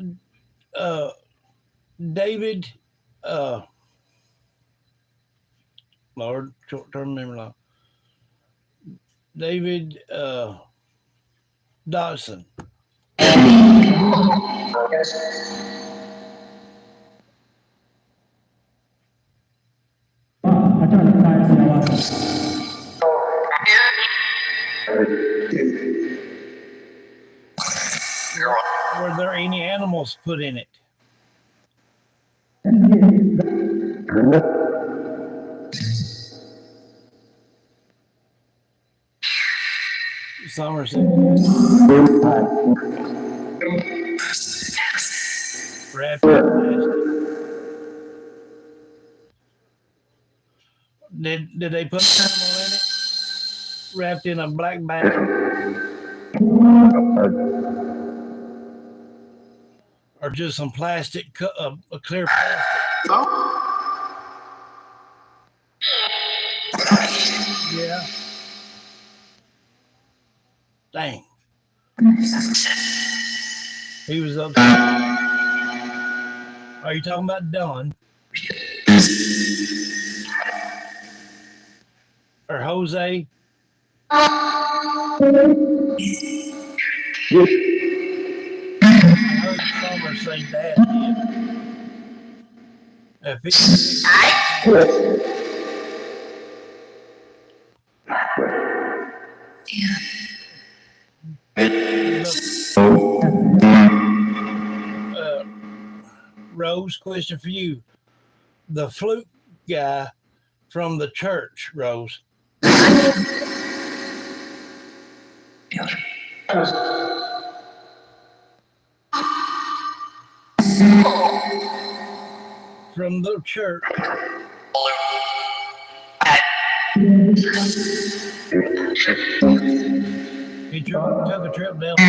uh David uh Lord, short term memory loss. David Dodson. Were there any animals put in it? Somerset. Wrapped in plastic. Did they put an animal in it? Wrapped in a black bag? Or just some plastic, a clear plastic? Yeah. Dang. He was upset. Are you talking about Don? Or Jose? I heard Summer say Dad did. If he Rose, question for you. The flute guy from the church, Rose. From the church. He took a trip down the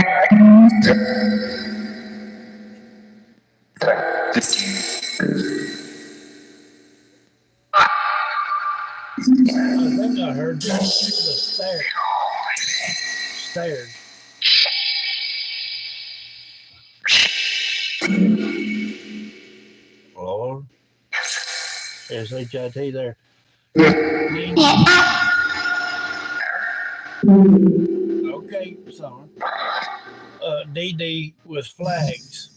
I think I heard the stairs. Lord. S-H-I-T there. Okay, Summer. DD with flags.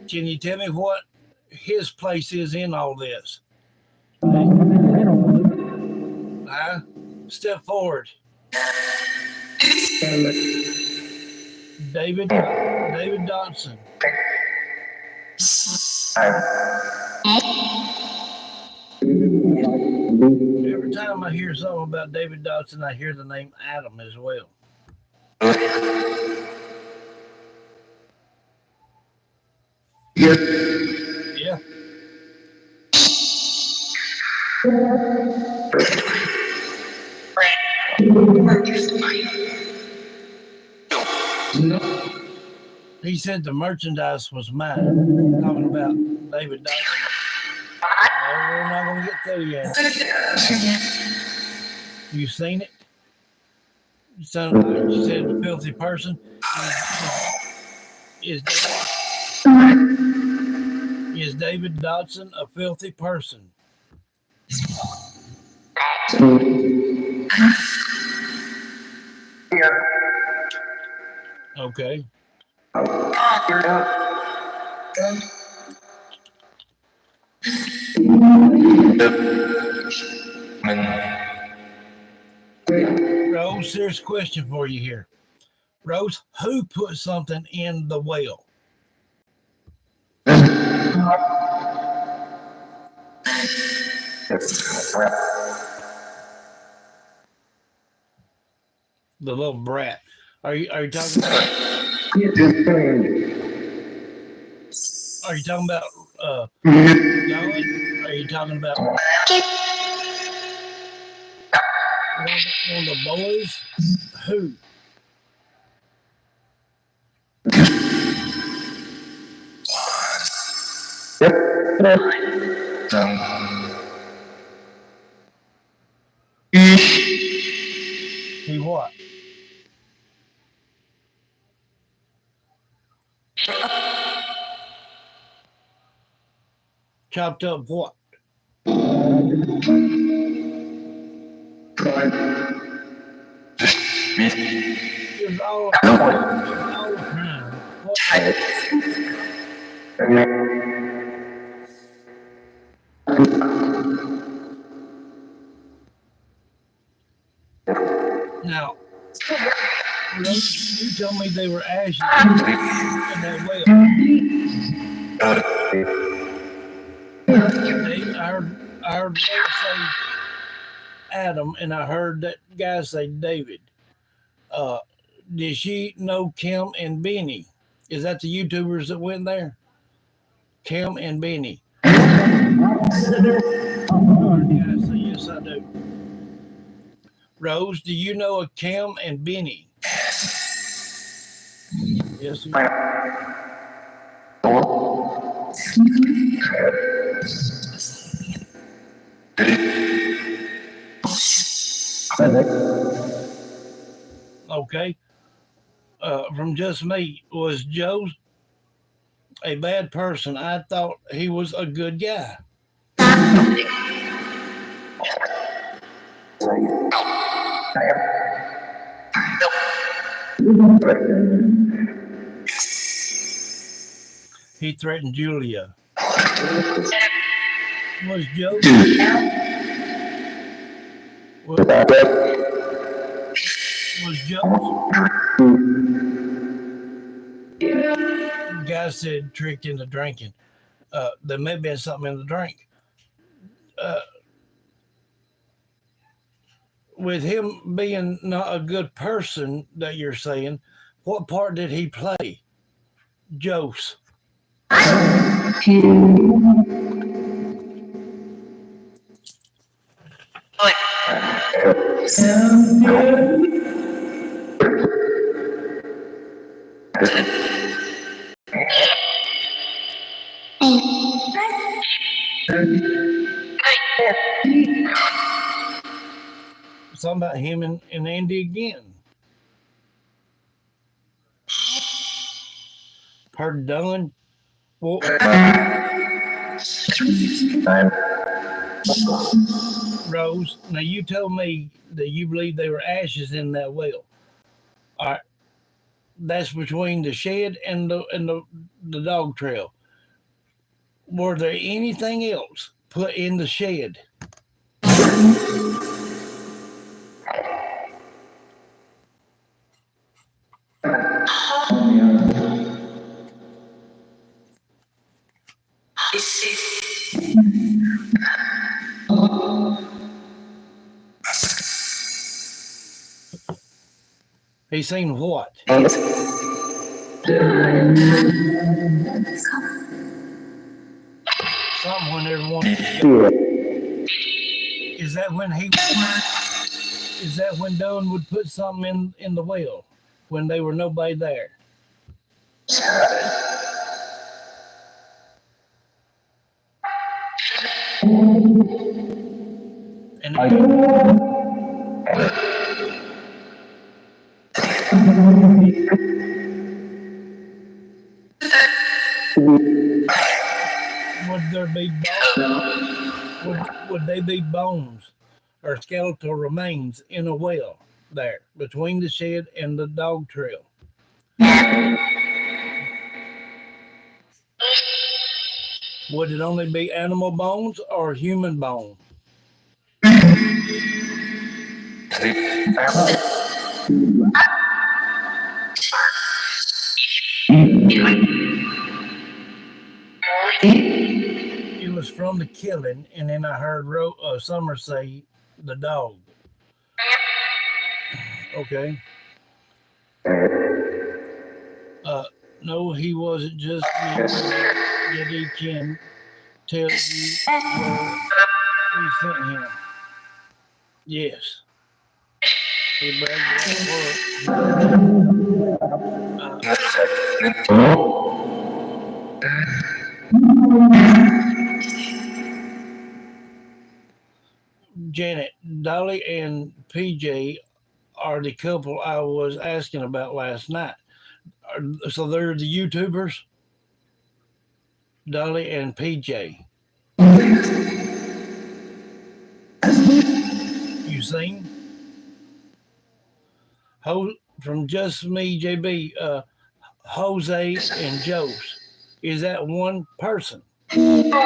Can you tell me what his place is in all this? Step forward. David Dodson. Every time I hear something about David Dodson, I hear the name Adam as well. Yeah. He said the merchandise was mine. Talking about David Dodson. No, we're not going to get through yet. You seen it? You said the filthy person. Is David Dodson a filthy person? Okay. Rose, serious question for you here. Rose, who put something in the well? The little brat. Are you talking about? Are you talking about Nolan? Are you talking about one of the boys? Who? He what? Chopped up what? It was all a crime. It was all a crime. What? Now, you told me they were ashes in that well. I heard Rose say Adam, and I heard that guy say David. Uh, did she know Kim and Benny? Is that the YouTubers that went there? Kim and Benny. Yeah, so yes, I do. Rose, do you know a Kim and Benny? Yes. Okay. From just me, was Joe a bad person? I thought he was a good guy. He threatened Julia. Was Joe? Was Joe? Guy said tricked into drinking. There may have been something in the drink. Uh, with him being not a good person that you're saying, what part did he play? Jose. Something about him and Andy again. Pardon? Well, Rose, now you told me that you believe there were ashes in that well. All right, that's between the shed and the dog trail. Were there anything else put in the shed? He seen what? Something when everyone is that when he is that when Doan would put something in the well when they were nobody there? And would there be would they be bones or skeletal remains in a well there between the shed and the dog trail? Would it only be animal bones or human bones? It was from the killing, and then I heard Summer say the dog. Okay. No, he wasn't just that he can tell you where we sent him. Yes. He bragged about Janet, Dolly, and PJ are the couple I was asking about last night. So they're the YouTubers, Dolly and PJ. You seen? From Just Me, JB, Jose and Joe's. Is that one person? Okay.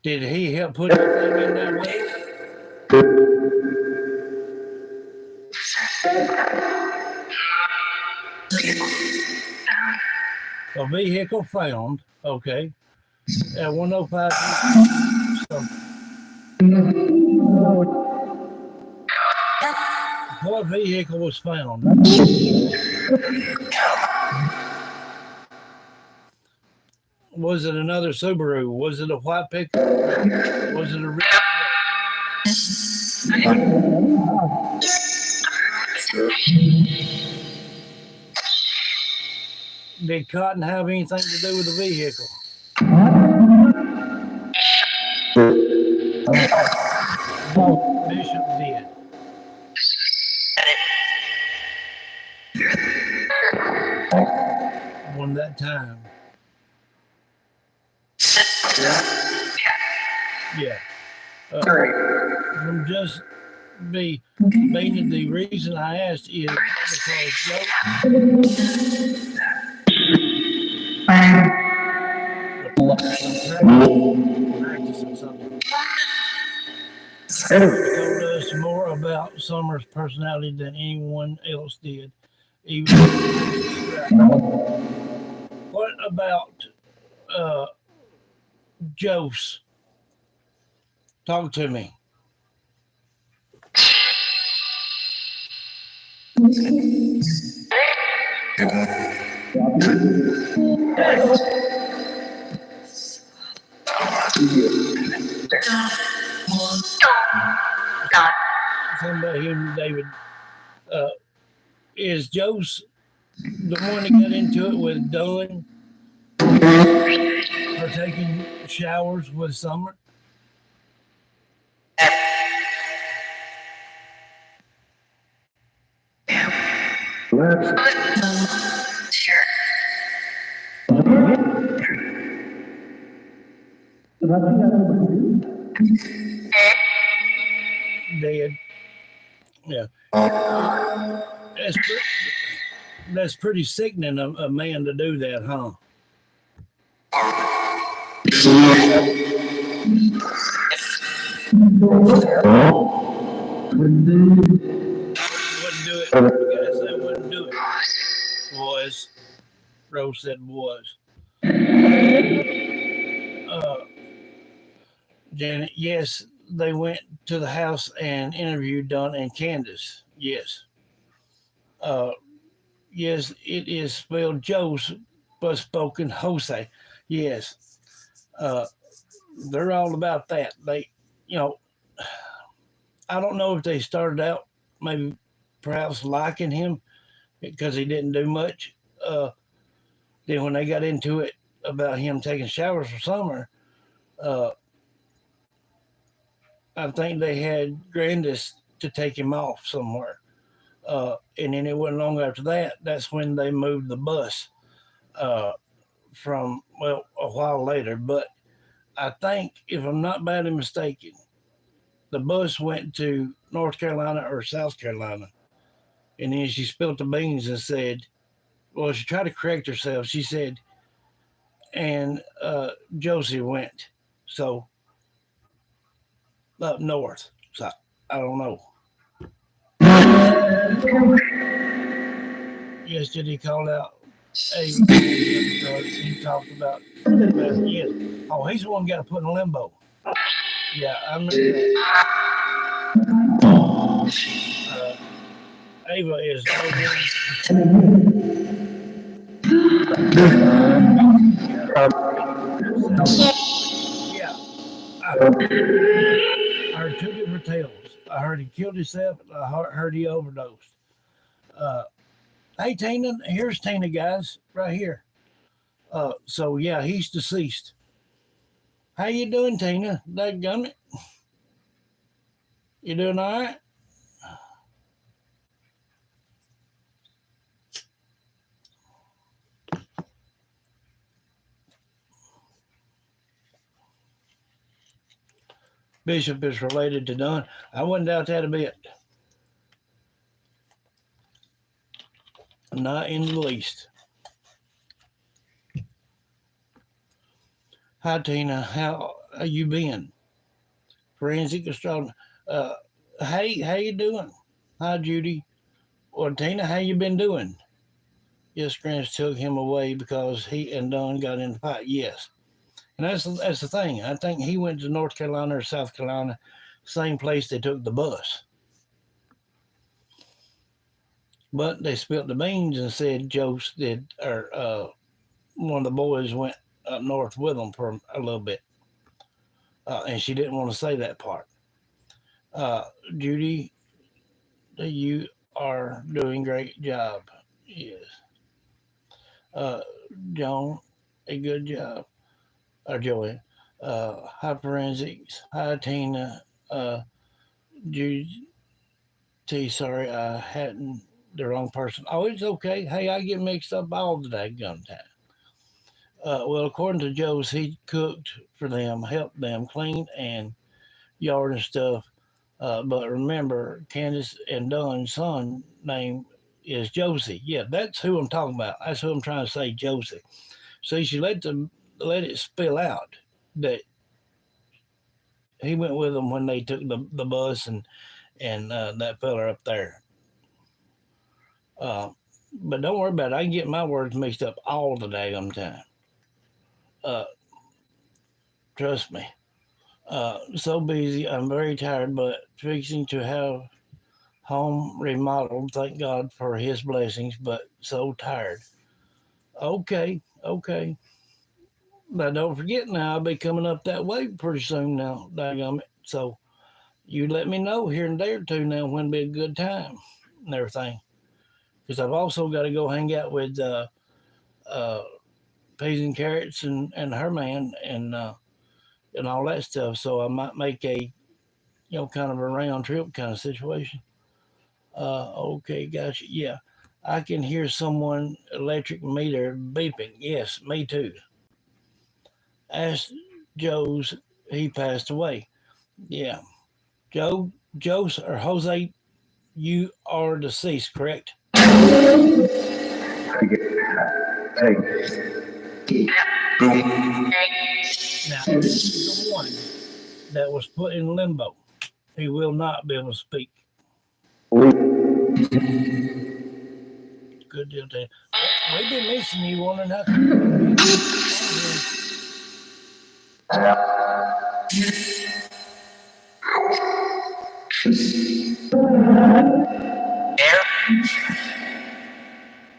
Did he help put anything in that well? A vehicle found, okay, at 105. So, what vehicle was found? Was it another Subaru? Was it a white pickup? Was it a red truck? Did Cotton have anything to do with the vehicle? Bishop did. One that time. Yeah. From Just be being the reason I asked is because Joe practicing something. Told us more about Summer's personality than anyone else did. Even what about uh, Joe's? Talk to me. Something about him, David. Uh, is Joe's the one that got into it with Dunn for taking showers with Summer? Dead. Yeah. That's, that's pretty sickening a man to do that, huh? Wouldn't do it. You guys say wouldn't do it. Was. Rose said was. Janet, yes, they went to the house and interviewed Don and Candace. Yes. Uh, yes, it is spelled Joe's, but spoken Jose. Yes. Uh, they're all about that. You know, I don't know if they started out maybe perhaps liking him because he didn't do much. Then when they got into it about him taking showers for Summer, uh, I think they had Grandis to take him off somewhere. And then it wasn't long after that. That's when they moved the bus uh, from, well, a while later. But I think, if I'm not badly mistaken, the bus went to North Carolina or South Carolina. And then she spilled the beans and said, well, she tried to correct herself. She said, and Josie went. So up north. So I don't know. Yesterday he called out Avery because he talked about yes. Oh, he's the one got put in limbo. Yeah, I remember that. Ava is yeah. I heard two different tales. I heard he killed himself. And I heard he overdosed. Uh, hey Tina, here's Tina, guys, right here. So yeah, he's deceased. How you doing, Tina? Dadgummit. You doing all right? Bishop is related to Dunn. I wouldn't doubt that a bit. Not in the least. Hi Tina, how you been? Forensic astronomer. Uh, hey, how you doing? Hi Judy. Well, Tina, how you been doing? Yes, Grants took him away because he and Don got in a fight. Yes, and that's the thing. I think he went to North Carolina or South Carolina, same place they took the bus. But they spilled the beans and said Joe did, or one of the boys went up north with them for a little bit, and she didn't want to say that part. Uh, Judy, you are doing great job. Yes, uh, John, a good job. Or Joey. Hi forensics. Hi Tina. Uh, Judy T. Sorry, I hadn't the wrong person. Oh, it's okay. Hey, I get mixed up all the daggum time. Well, according to Joe's, he cooked for them, helped them clean and yard and stuff. But remember, Candace and Dunn's son name is Josie. Yeah, that's who I'm talking about. That's who I'm trying to say, Josie. See, she let it spill out that he went with them when they took the bus and that fella up there. Uh, but don't worry about it. I can get my words mixed up all the daggum time. Uh, Trust me. So busy. I'm very tired, but fixing to have home remodeled. Thank God for His blessings, but so tired. Okay, okay. But don't forget now, I'll be coming up that way pretty soon now. Daggum it. So you let me know here and there too now when be a good time and everything. Because I've also got to go hang out with uh, Peas and Carrots and her man and all that stuff. So I might make a kind of a round trip kind of situation. Okay, gotcha. Yeah, I can hear someone electric meter beeping. Yes, me too. Ask Joe's. He passed away. Yeah, Joe's or Jose, you are deceased, correct? Now, he's the one that was put in limbo. He will not be able to speak. Good deal, Dave. We've been missing you, wondering how come you ain't been on here.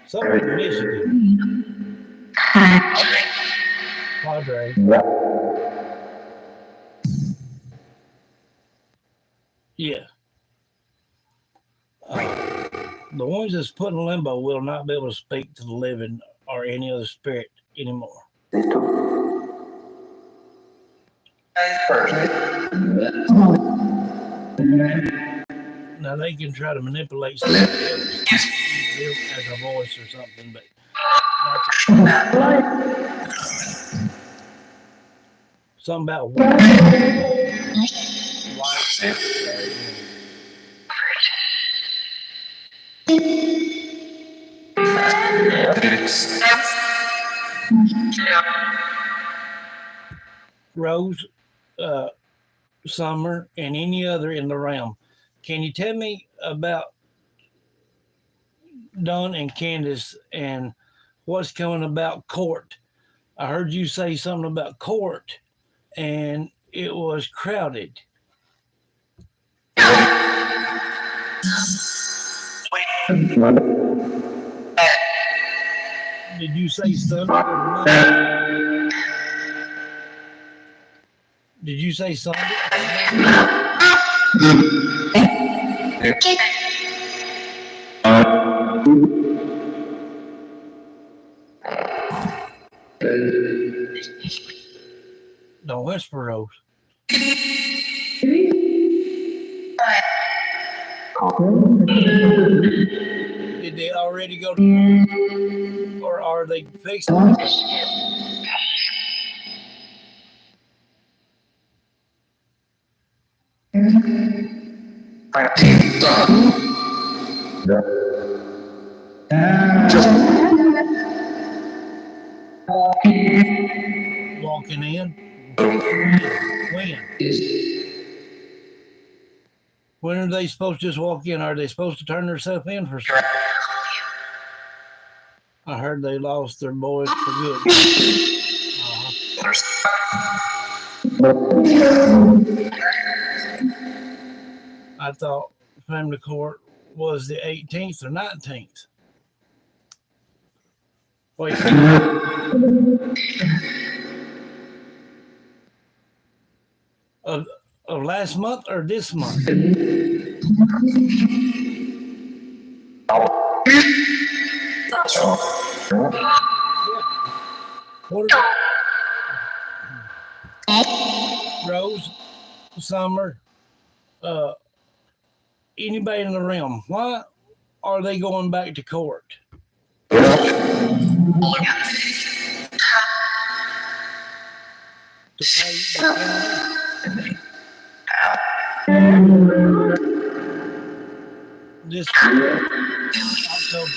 Something in Michigan. Padre. Yeah. The ones that's put in limbo will not be able to speak to the living or any other spirit anymore. Now they can try to manipulate somebody else as a voice or something, but something about white. Rose, uh, Summer, and any other in the realm. Can you tell me about Don and Candace and what's coming about court? I heard you say something about court and it was crowded. Did you say Sunday or Monday? Did you say Sunday? Don't whisper, Rose. Did they already go to court, or are they fixing it? Walking in? When? When are they supposed to just walk in? Are they supposed to turn themselves in for something? I heard they lost their boys for good. I thought family court was the 18th or 19th. Wait. Of last month or this month? What Rose, Summer, anybody in the realm, why are they going back to court? To pay the county this October.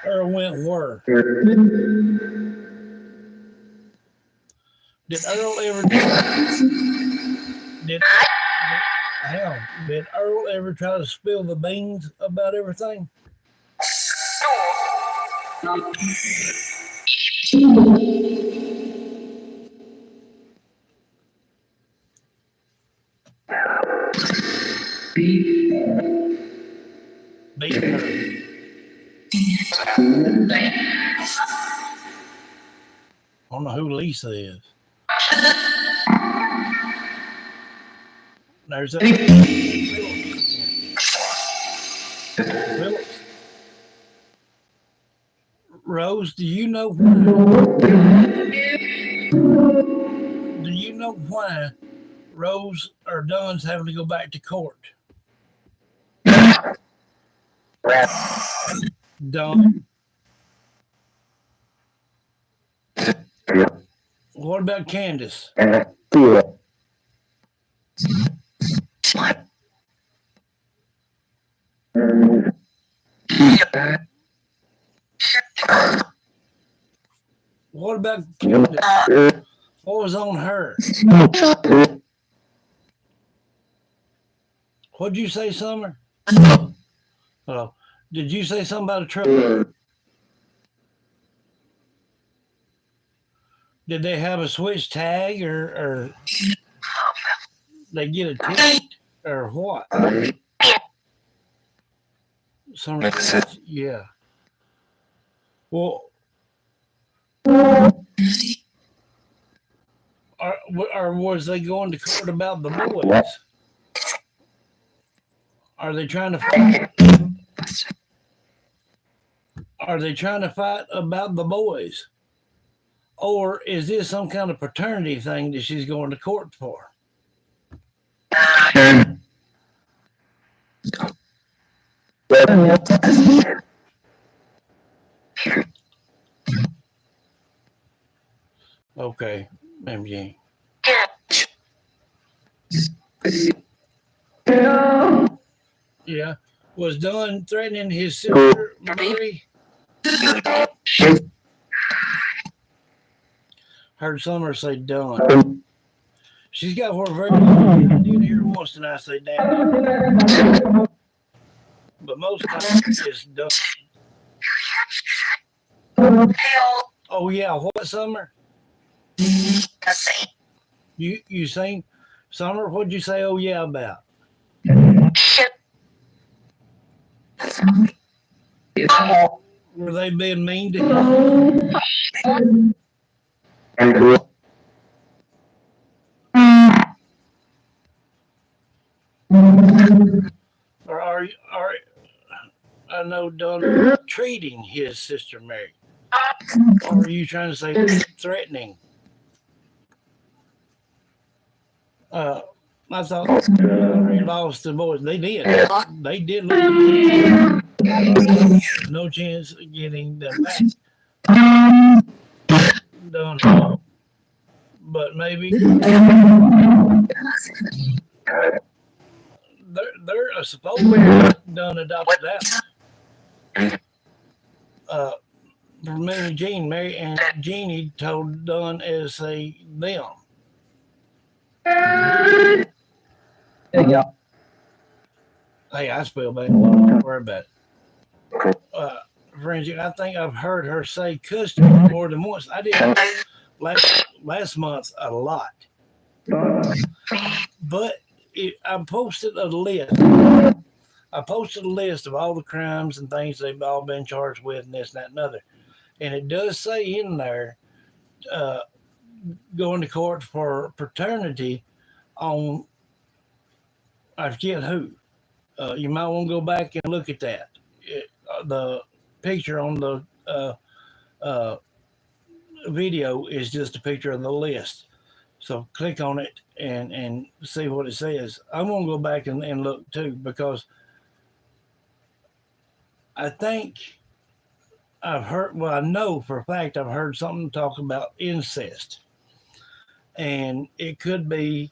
Or went where? Did Earl ever did Earl ever try to spill the beans about everything? Beating her. I don't know who Lisa is. There's a Phillips. Rose, do you know why Rose or Dunn's having to go back to court? Dunn. What about Candace? What about Candace? What was on her? What'd you say, Summer? Oh, did you say something about a truck? Did they have a switch tag or they get a ticket or what? Summer, yeah. Well, or was they going to court about the boys? Are they trying to fight? Are they trying to fight about the boys? Or is this some kind of paternity thing that she's going to court for? Okay, MG. Yeah. Was Dunn threatening his sister, Mary? Heard Summer say Dunn. She's got her very long. I did hear once and I say damn. But most times it's Dunn. Oh yeah, what, Summer? You sing, Summer? What'd you say? Oh yeah, about? Were they being mean to him? Or are I know Dunn treating his sister Mary? Or are you trying to say threatening? I thought they lost the boys. They did. They did lose. No chance of getting them back. done, but maybe they're supposedly done adopted out. Uh, for me and Jean, Mary and Jeannie told Dunn as a them. Yeah. Hey, I spell bad. Don't worry about it. Uh, Forensic, I think I've heard her say custody more than once. I did last month a lot, but I posted a list. I posted a list of all the crimes and things they've all been charged with, and this, and that, and other. And it does say in there, uh, going to court for paternity on I forget who. You might want to go back and look at that. The picture on the uh, video is just a picture of the list. So click on it and see what it says. I'm gonna go back and look too because I think I've heard. Well, I know for a fact I've heard something talk about incest, and it could be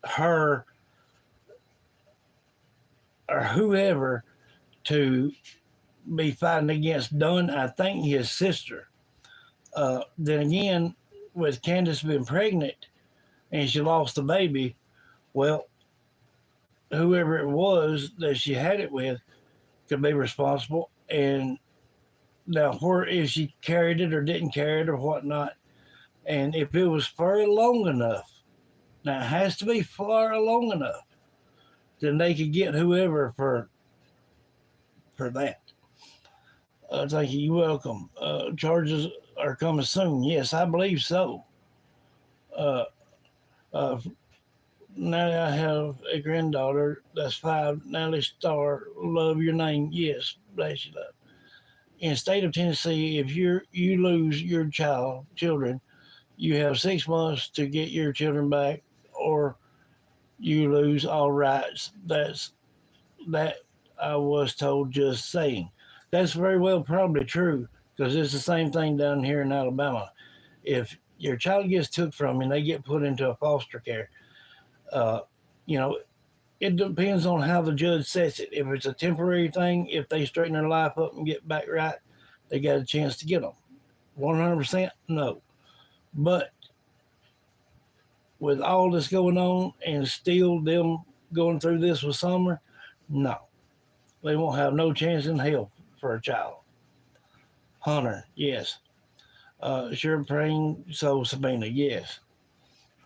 her or whoever to be fighting against Dunn. I think his sister. Then again, with Candace being pregnant and she lost the baby, well, whoever it was that she had it with could be responsible. And now, where if she carried it or didn't carry it or whatnot, and if it was far long enough, now it has to be far long enough, then they could get whoever for that. Thank you. You're welcome. Charges are coming soon. Yes, I believe so. Uh, uh, Now I have a granddaughter that's 5, Natalie Starr. Love your name. Yes, bless you, love. In the state of Tennessee, if you lose your children, you have 6 months to get your children back, or you lose all rights. That I was told. Just saying. That's very well probably true because it's the same thing down here in Alabama. If your child gets took from you and they get put into a foster care, uh, you know, it depends on how the judge sets it. If it's a temporary thing, if they straighten their life up and get back right, they got a chance to get them. 100%, no. But with all this going on and still them going through this with Summer, no. They won't have no chance in hell for a child. Hunter, yes. Sure, praying so Sabina, yes.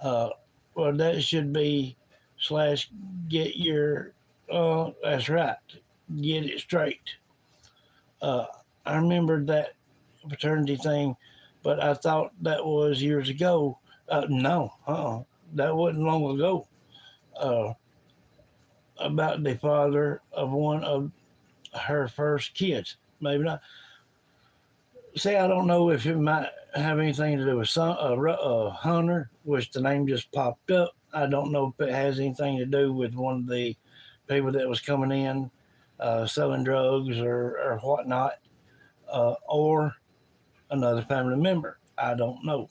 Uh, well, that should be slash get your, that's right, get it straight. Uh, I remembered that paternity thing, but I thought that was years ago. No, that wasn't long ago. Uh, about the father of one of her first kids. Maybe not. See, I don't know if it might have anything to do with Hunter, which the name just popped up. I don't know if it has anything to do with one of the people that was coming in selling drugs or whatnot, or another family member. I don't know.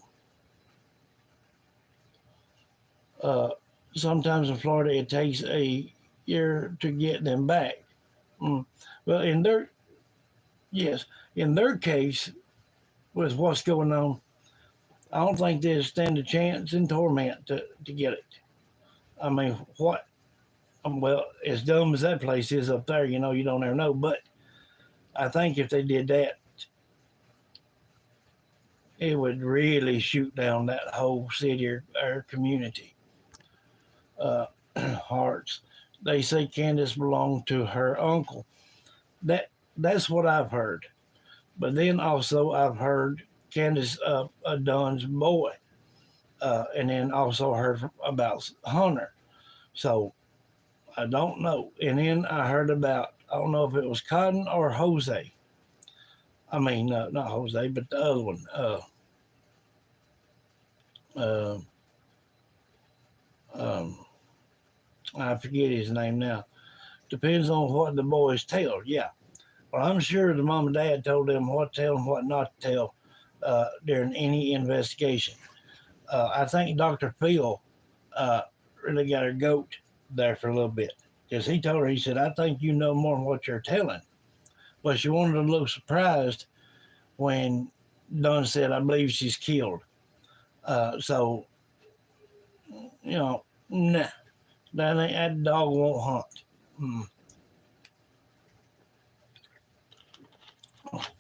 Uh, Sometimes in Florida, it takes a year to get them back. Mm. Well, yes, in their case, with what's going on, I don't think they stand a chance in torment to get it. I mean, what? Well, as dumb as that place is up there, you don't ever know. But I think if they did that, it would really shoot down that whole city or community. Uh, Hearts. They say Candace belonged to her uncle. That's what I've heard. But then also I've heard Candace Dunn's boy, and then also heard about Hunter. So I don't know. And then I heard about, I don't know if it was Cotton or Jose. I mean, not Jose, but the other one. Uh, um, I forget his name now. Depends on what the boys tell. Yeah. Well, I'm sure the mom and dad told them what to tell and what not to tell during any investigation. I think Dr. Phil uh, really got her goat there for a little bit because he told her, he said, I think you know more than what you're telling. But she wanted a little surprised when Dunn said, I believe she's killed. So, nah, that dog won't hunt. Mm,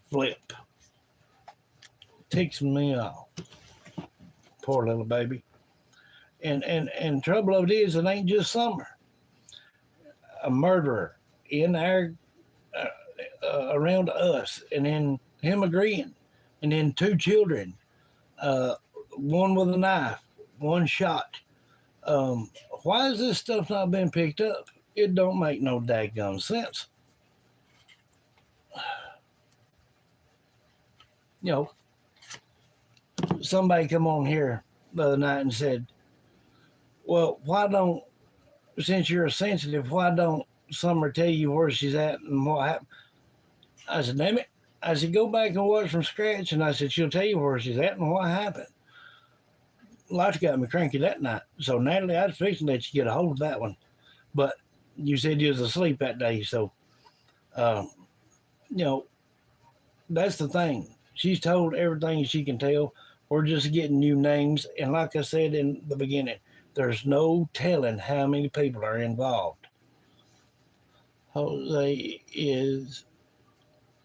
flip. Ticks me off. Poor little baby. And trouble of it is, it ain't just Summer. A murderer in our around us, and then him agreeing, and then two children, uh, one with a knife, one shot. Um, why is this stuff not being picked up? It don't make no daggum sense. You know, somebody come on here the other night and said, "Well, why don't since you're sensitive, why don't Summer tell you where she's at and what happened?" I said, "Damn it." I said, go back and watch from scratch. And I said, she'll tell you where she's at and what happened. Life got me cranky that night. So, Natalie, I was fixing to let you get a hold of that one. But you said you was asleep that day. So, um, you know, that's the thing. She's told everything she can tell. We're just getting new names. And like I said in the beginning, there's no telling how many people are involved. Jose is,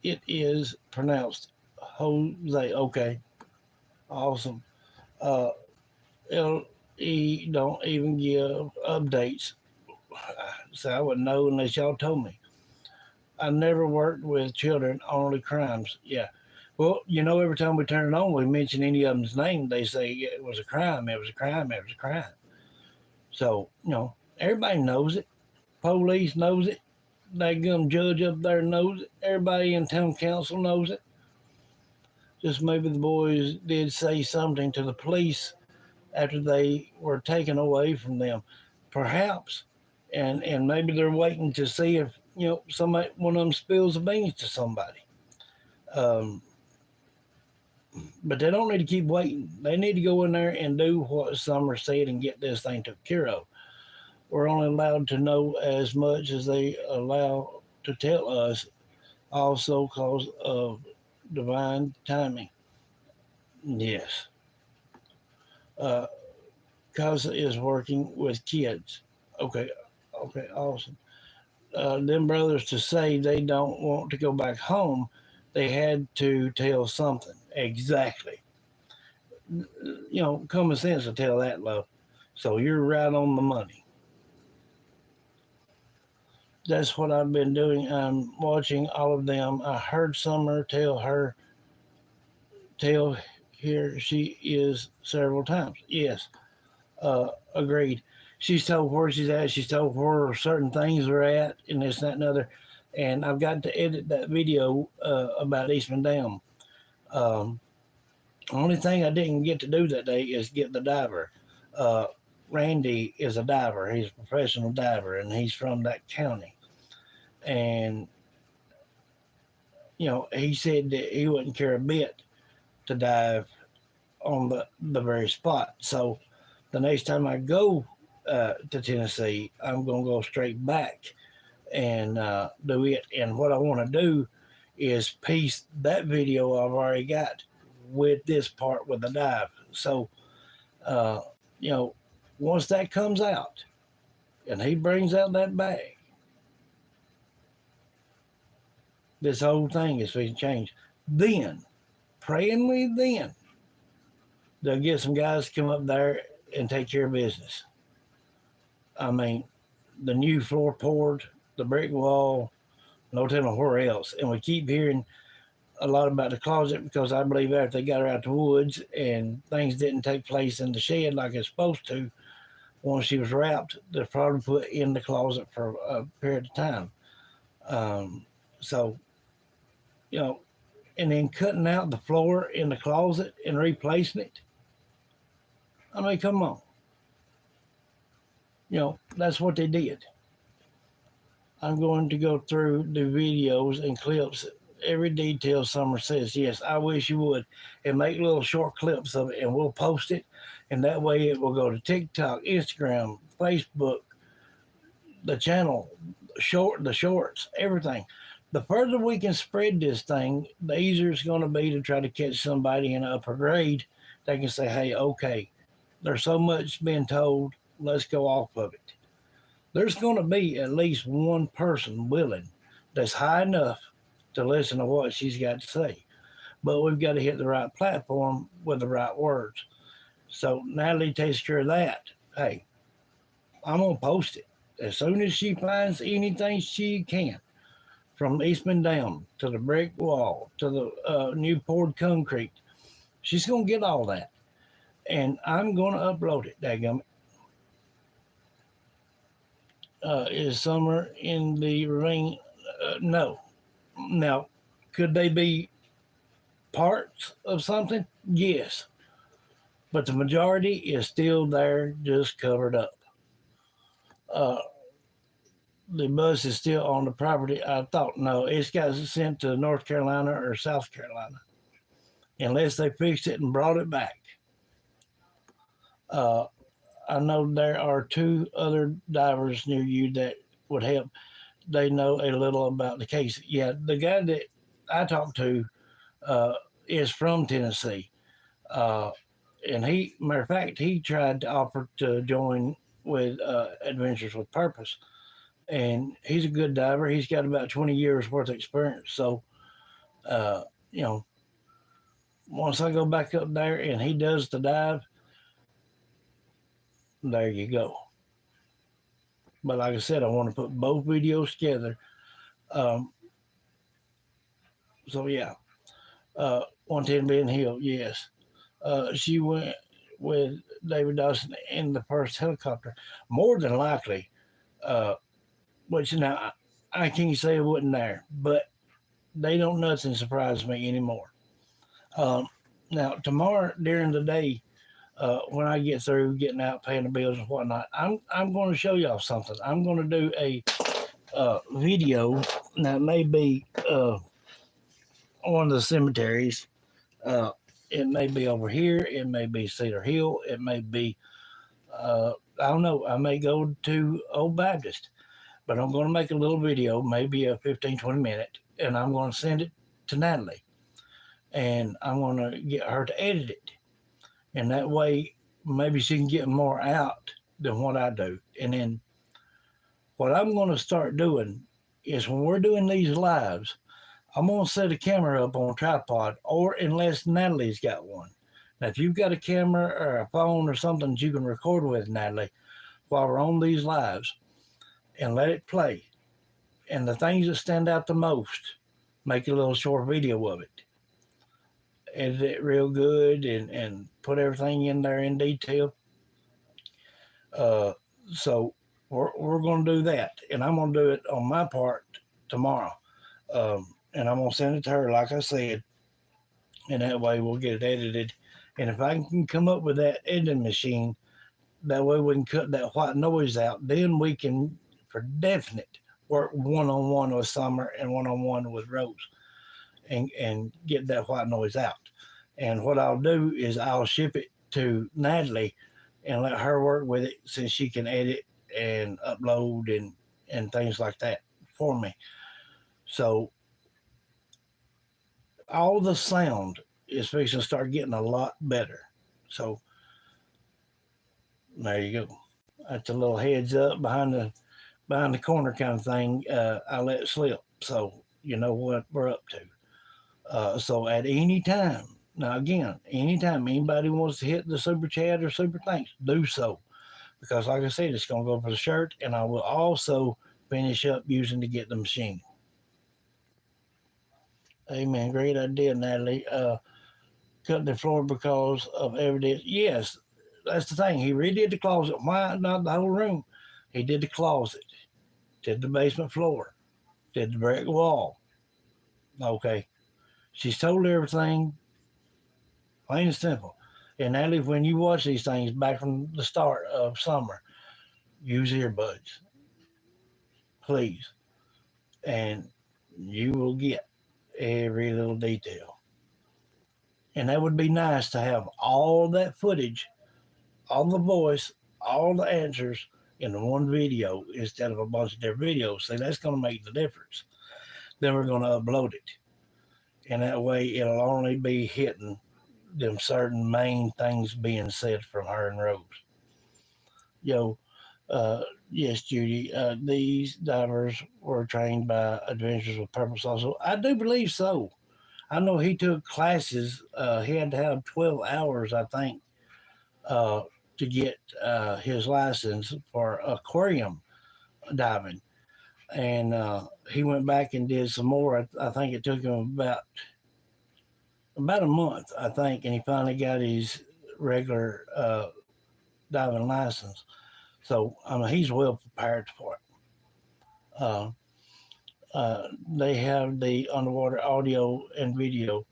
it is pronounced Jose. Okay. Awesome. Uh, LE don't even give updates, so I wouldn't know unless y'all told me. I never worked with children, only crimes. Yeah. Well, every time we turn it on, we mention any of them's name, they say it was a crime, it was a crime, it was a crime. So, everybody knows it. Police knows it. That gum judge up there knows it. Everybody in town council knows it. Just maybe the boys did say something to the police after they were taken away from them, perhaps, and maybe they're waiting to see if somebody one of them spills the beans to somebody. Um, but they don't need to keep waiting. They need to go in there and do what Summer said and get this thing took care of. We're only allowed to know as much as they allow to tell us, also because of divine timing. Yes. Uh, Casa is working with kids. Okay, okay, awesome. Them brothers to say they don't want to go back home, they had to tell something. Exactly. Common sense will tell that, love. So you're right on the money. That's what I've been doing. I'm watching all of them. I heard Summer tell here she is several times. Yes, agreed. She's told where she's at. She's told where certain things are at, and this, that, and other. And I've got to edit that video about Eastman Dam. Um, only thing I didn't get to do that day is get the diver. Uh, Randy is a diver. He's a professional diver, and he's from that county. And he said that he wouldn't care a bit to dive on the very spot. So the next time I go to Tennessee, I'm gonna go straight back and do it. And what I want to do is piece that video I've already got with this part with the dive. So, uh, you know, once that comes out and he brings out that bag, this whole thing is going to change. Then, praying with then, they'll get some guys to come up there and take care of business. I mean, the new floor poured, the brick wall, no telling where else. And we keep hearing a lot about the closet because I believe after they got her out the woods and things didn't take place in the shed like it's supposed to, once she was wrapped, they're probably put in the closet for a period of time. Um, so, you know, and then cutting out the floor in the closet and replacing it. I mean, come on. That's what they did. I'm going to go through the videos and clips every detail Summer says. Yes, I wish you would, and make little short clips of it, and we'll post it, and that way it will go to TikTok, Instagram, Facebook, the channel, the shorts, everything. The further we can spread this thing, the easier it's going to be to try to catch somebody in an upper grade. They can say, "Hey, okay, there's so much being told. Let's go off of it." There's going to be at least one person willing that's high enough to listen to what she's got to say. But we've got to hit the right platform with the right words. So Natalie takes care of that. Hey, I'm going to post it. As soon as she finds anything she can, from Eastman Dam to the brick wall to the new poured concrete, she's going to get all that. And I'm going to upload it, daggum. Is Summer in the ring? No. Now, could they be parts of something? Yes. But the majority is still there, just covered up. Uh, the bus is still on the property. I thought, no, it's got sent to North Carolina or South Carolina, unless they fixed it and brought it back. Uh, I know there are two other divers near you that would help. They know a little about the case. Yeah, the guy that I talked to uh, is from Tennessee. Uh, and matter of fact, he tried to offer to join with Adventures with Purpose. And he's a good diver. He's got about 20 years worth of experience. So, uh, you know, once I go back up there and he does the dive, there you go. But like I said, I want to put both videos together. Um, so yeah, 110 Ben Hill, yes. She went with David Dawson in the first helicopter, more than likely. Uh, which now I can't say it wasn't there, but they don't nothing surprise me anymore. Um, Now tomorrow during the day, when I get through getting out, paying the bills and whatnot, I'm going to show y'all something. I'm going to do a video. Now it may be one of the cemeteries. Uh, it may be over here. It may be Cedar Hill. It may be I don't know. I may go to Old Baptist, but I'm going to make a little video, maybe a 15-20 minute, and I'm going to send it to Natalie, and I'm going to get her to edit it, and that way maybe she can get more out than what I do. And then what I'm going to start doing is when we're doing these lives, I'm going to set a camera up on a tripod, or unless Natalie's got one. Now, if you've got a camera or a phone or something that you can record with, Natalie, while we're on these lives, and let it play. And the things that stand out the most, make a little short video of it. Edit it real good and put everything in there in detail. Uh, so we're going to do that. And I'm going to do it on my part tomorrow. And I'm going to send it to her, like I said. And that way we'll get it edited. And if I can come up with that editing machine, that way we can cut that white noise out. Then we can, for definite, work one on one with Summer and one on one with Rose, and get that white noise out. And what I'll do is I'll ship it to Natalie and let her work with it, since she can edit and upload and things like that for me. So all the sound is fixing to start getting a lot better. So there you go. That's a little heads up behind the corner kind of thing. I let slip, so you know what we're up to. So at any time, now again, anytime anybody wants to hit the super chat or super thanks, do so, because like I said, it's gonna go for the shirt, and I will also finish up using to get the machine. Amen. Great idea, Natalie. Cut the floor because of evidence. Yes, that's the thing. He redid the closet. Why not the whole room? He did the closet, did the basement floor, did the brick wall. Okay. She's told everything, plain and simple. And Natalie, when you watch these things back from the start of summer, use earbuds, please. And you will get every little detail. And that would be nice to have all that footage, all the voice, all the answers in one video instead of a bunch of different videos. See, that's going to make the difference. Then we're going to upload it. And that way it'll only be hitting them certain main things being said from her and Rose. Yo, yes, Judy, these divers were trained by Adventures with Purpose also. I do believe so. I know he took classes. He had to have 12 hours, I think, uh, to get his license for aquarium diving. And he went back and did some more. I think it took him about a month, I think, and he finally got his regular diving license. So I mean, he's well prepared for it. Uh, they have the underwater audio and video.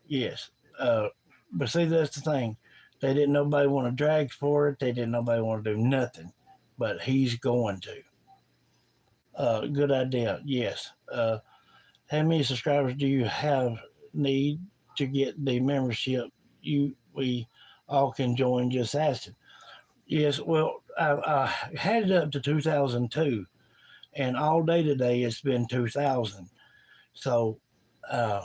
Yes. But see, that's the thing. They didn't nobody want to drag for it. They didn't nobody want to do nothing. But he's going to. Good idea. Yes. How many subscribers do you have need to get the membership? We all can join. Just asking. Yes. Well, I had it up to 2002, and all day today it's been 2000. So uh,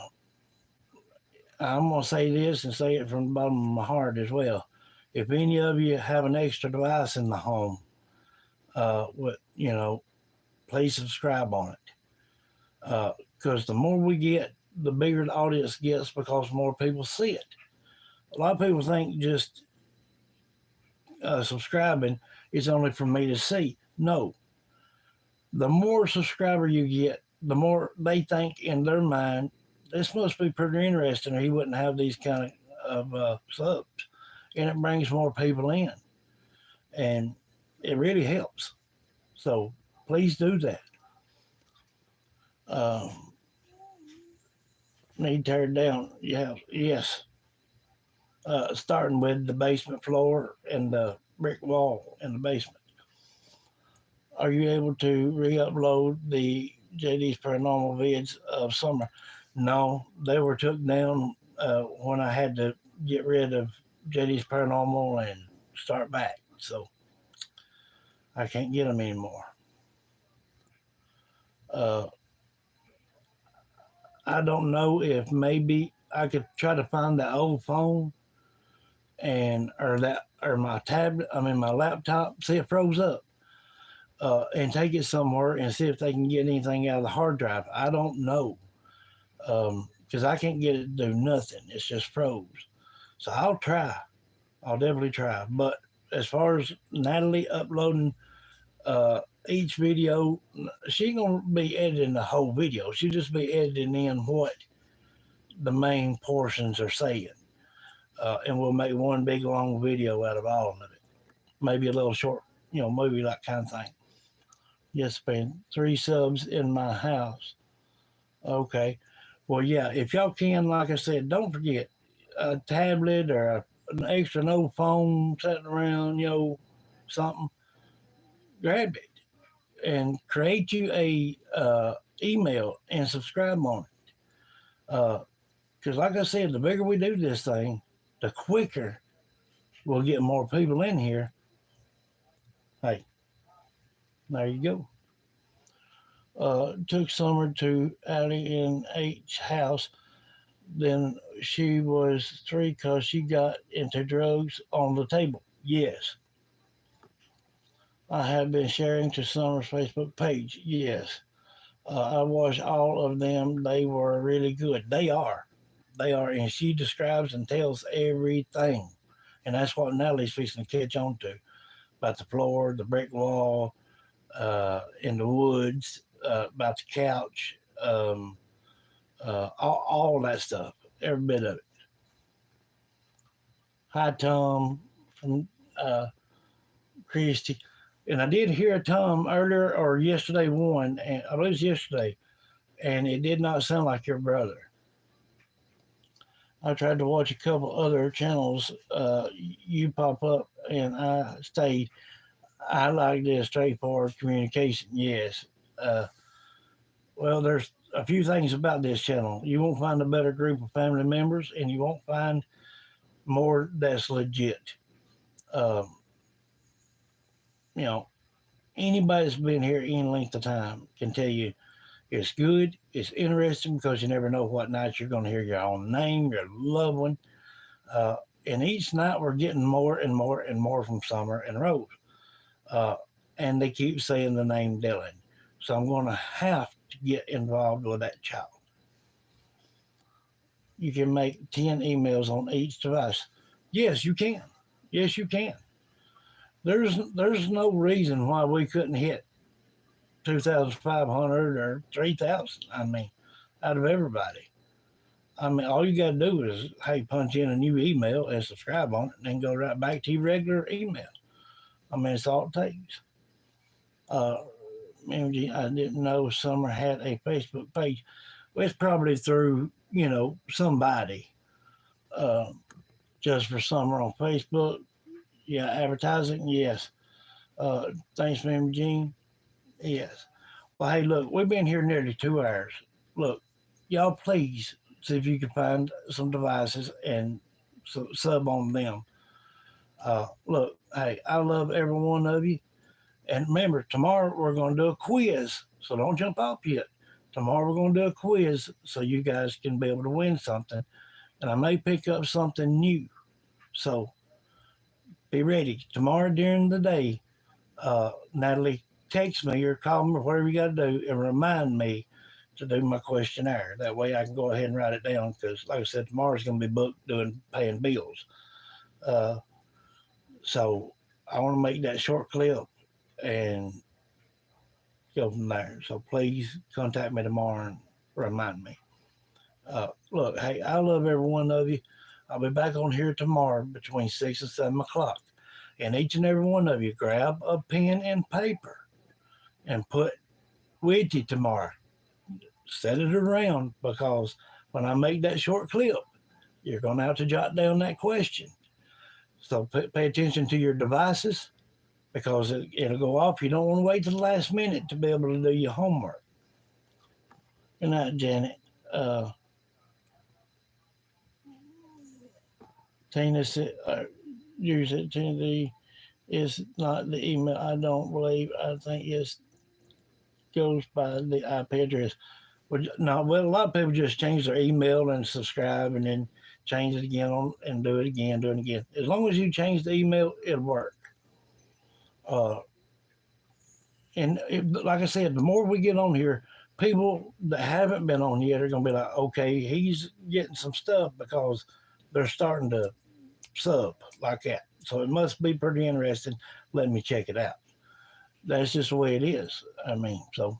I'm going to say this and say it from the bottom of my heart as well. If any of you have an extra device in the home, please subscribe on it. Because the more we get, the bigger the audience gets because more people see it. A lot of people think just subscribing is only for me to see. No, the more subscriber you get, the more they think in their mind, this must be pretty interesting, or he wouldn't have these kind of subs. And it brings more people in, and it really helps. So please do that. Uh, Need teared down. Yeah, yes. Starting with the basement floor and the brick wall in the basement. Are you able to re-upload the JD's paranormal vids of summer? No, they were took down when I had to get rid of JD's paranormal and start back. So I can't get them anymore. Uh, I don't know if maybe I could try to find the old phone and or my tablet. I mean my laptop. See it froze up. And take it somewhere and see if they can get anything out of the hard drive. I don't know because I can't get it to do nothing. It's just froze. So I'll try. I'll definitely try. But as far as Natalie uploading each video, she ain't gonna be editing the whole video. She'll just be editing in what the main portions are saying, and we'll make one big long video out of all of it. Maybe a little short, movie like kind of thing. Yes, man. 3 subs in my house. Okay. Well, yeah. If y'all can, like I said, don't forget a tablet or an extra no phone sitting around, something. Grab it and create you a email and subscribe on it. Because, like I said, the bigger we do this thing, the quicker we'll get more people in here. Hey, there you go. Took Summer to Allie and H house. Then she was 3 because she got into drugs on the table. Yes. I have been sharing to Summer's Facebook page. Yes. I watched all of them. They were really good. They are. They are. And she describes and tells everything. And that's what Natalie's fixing to catch on to about the floor, the brick wall, in the woods, about the couch, all that stuff, every bit of it. Hi, Tom from Christy. And I did hear Tom earlier or yesterday one, and I believe it was yesterday, and it did not sound like your brother. I tried to watch a couple other channels. You pop up, and I stayed. I like this straightforward communication. Yes. Well, there's a few things about this channel. You won't find a better group of family members, and you won't find more that's legit. Um, you know, anybody that's been here any length of time can tell you it's good, it's interesting because you never know what night you're going to hear your own name, your loved one. Uh, and each night we're getting more and more and more from Summer and Rose. Uh, and they keep saying the name Dylan. So I'm going to have to get involved with that child. You can make 10 emails on each device. Yes, you can. Yes, you can. There's no reason why we couldn't hit 2,500 or 3,000. I mean, out of everybody. I mean, all you got to do is, hey, punch in a new email and subscribe on it, and then go right back to your regular email. I mean, it's all it takes. Uh, I didn't know Summer had a Facebook page. Well, it's probably through, somebody. Uh, just for Summer on Facebook. Yeah, advertising. Yes. Thanks, Ma'am Jean. Yes. Well, hey, look, we've been here nearly 2 hours. Look, y'all, please see if you can find some devices and sub on them. Look, hey, I love every one of you. And remember, tomorrow we're going to do a quiz. So don't jump off yet. Tomorrow we're going to do a quiz so you guys can be able to win something. And I may pick up something new. So be ready. Tomorrow during the day, Natalie, text me or call me or whatever you got to do and remind me to do my questionnaire. That way I can go ahead and write it down because, like I said, tomorrow's going to be booked doing paying bills. Uh, so I want to make that short clip and go from there. So please contact me tomorrow and remind me. Look, hey, I love every one of you. I'll be back on here tomorrow between 6 and 7 o'clock. And each and every one of you, grab a pen and paper and put with you tomorrow. Set it around because when I make that short clip, you're going to have to jot down that question. So pay attention to your devices because it'll go off. You don't want to wait till the last minute to be able to do your homework. Good night, Janet. Uh, Tina said, use it. Tina, is not the email. I don't believe. I think it goes by the IP address. Well, a lot of people just change their email and subscribe and then change it again and do it again, do it again. As long as you change the email, it'll work. Uh, like I said, the more we get on here, people that haven't been on yet are going to be like, okay, he's getting some stuff because they're starting to sub like that. So it must be pretty interesting. Let me check it out. That's just the way it is. I mean, so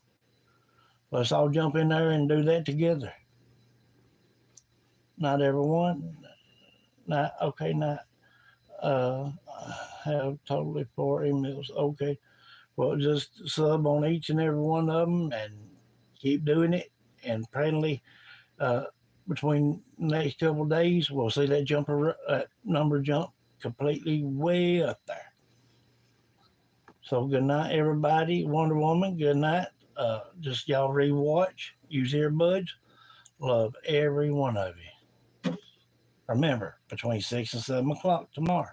let's all jump in there and do that together. Not everyone. Not okay. Not have totally 4 emails. Okay. Well, just sub on each and every one of them and keep doing it. And apparently, uh, between the next couple of days, we'll see that number jump completely way up there. So good night, everybody. Wonder Woman, good night. Just y'all rewatch, use earbuds. Love every one of you. Remember, between 6 and 7 o'clock tomorrow.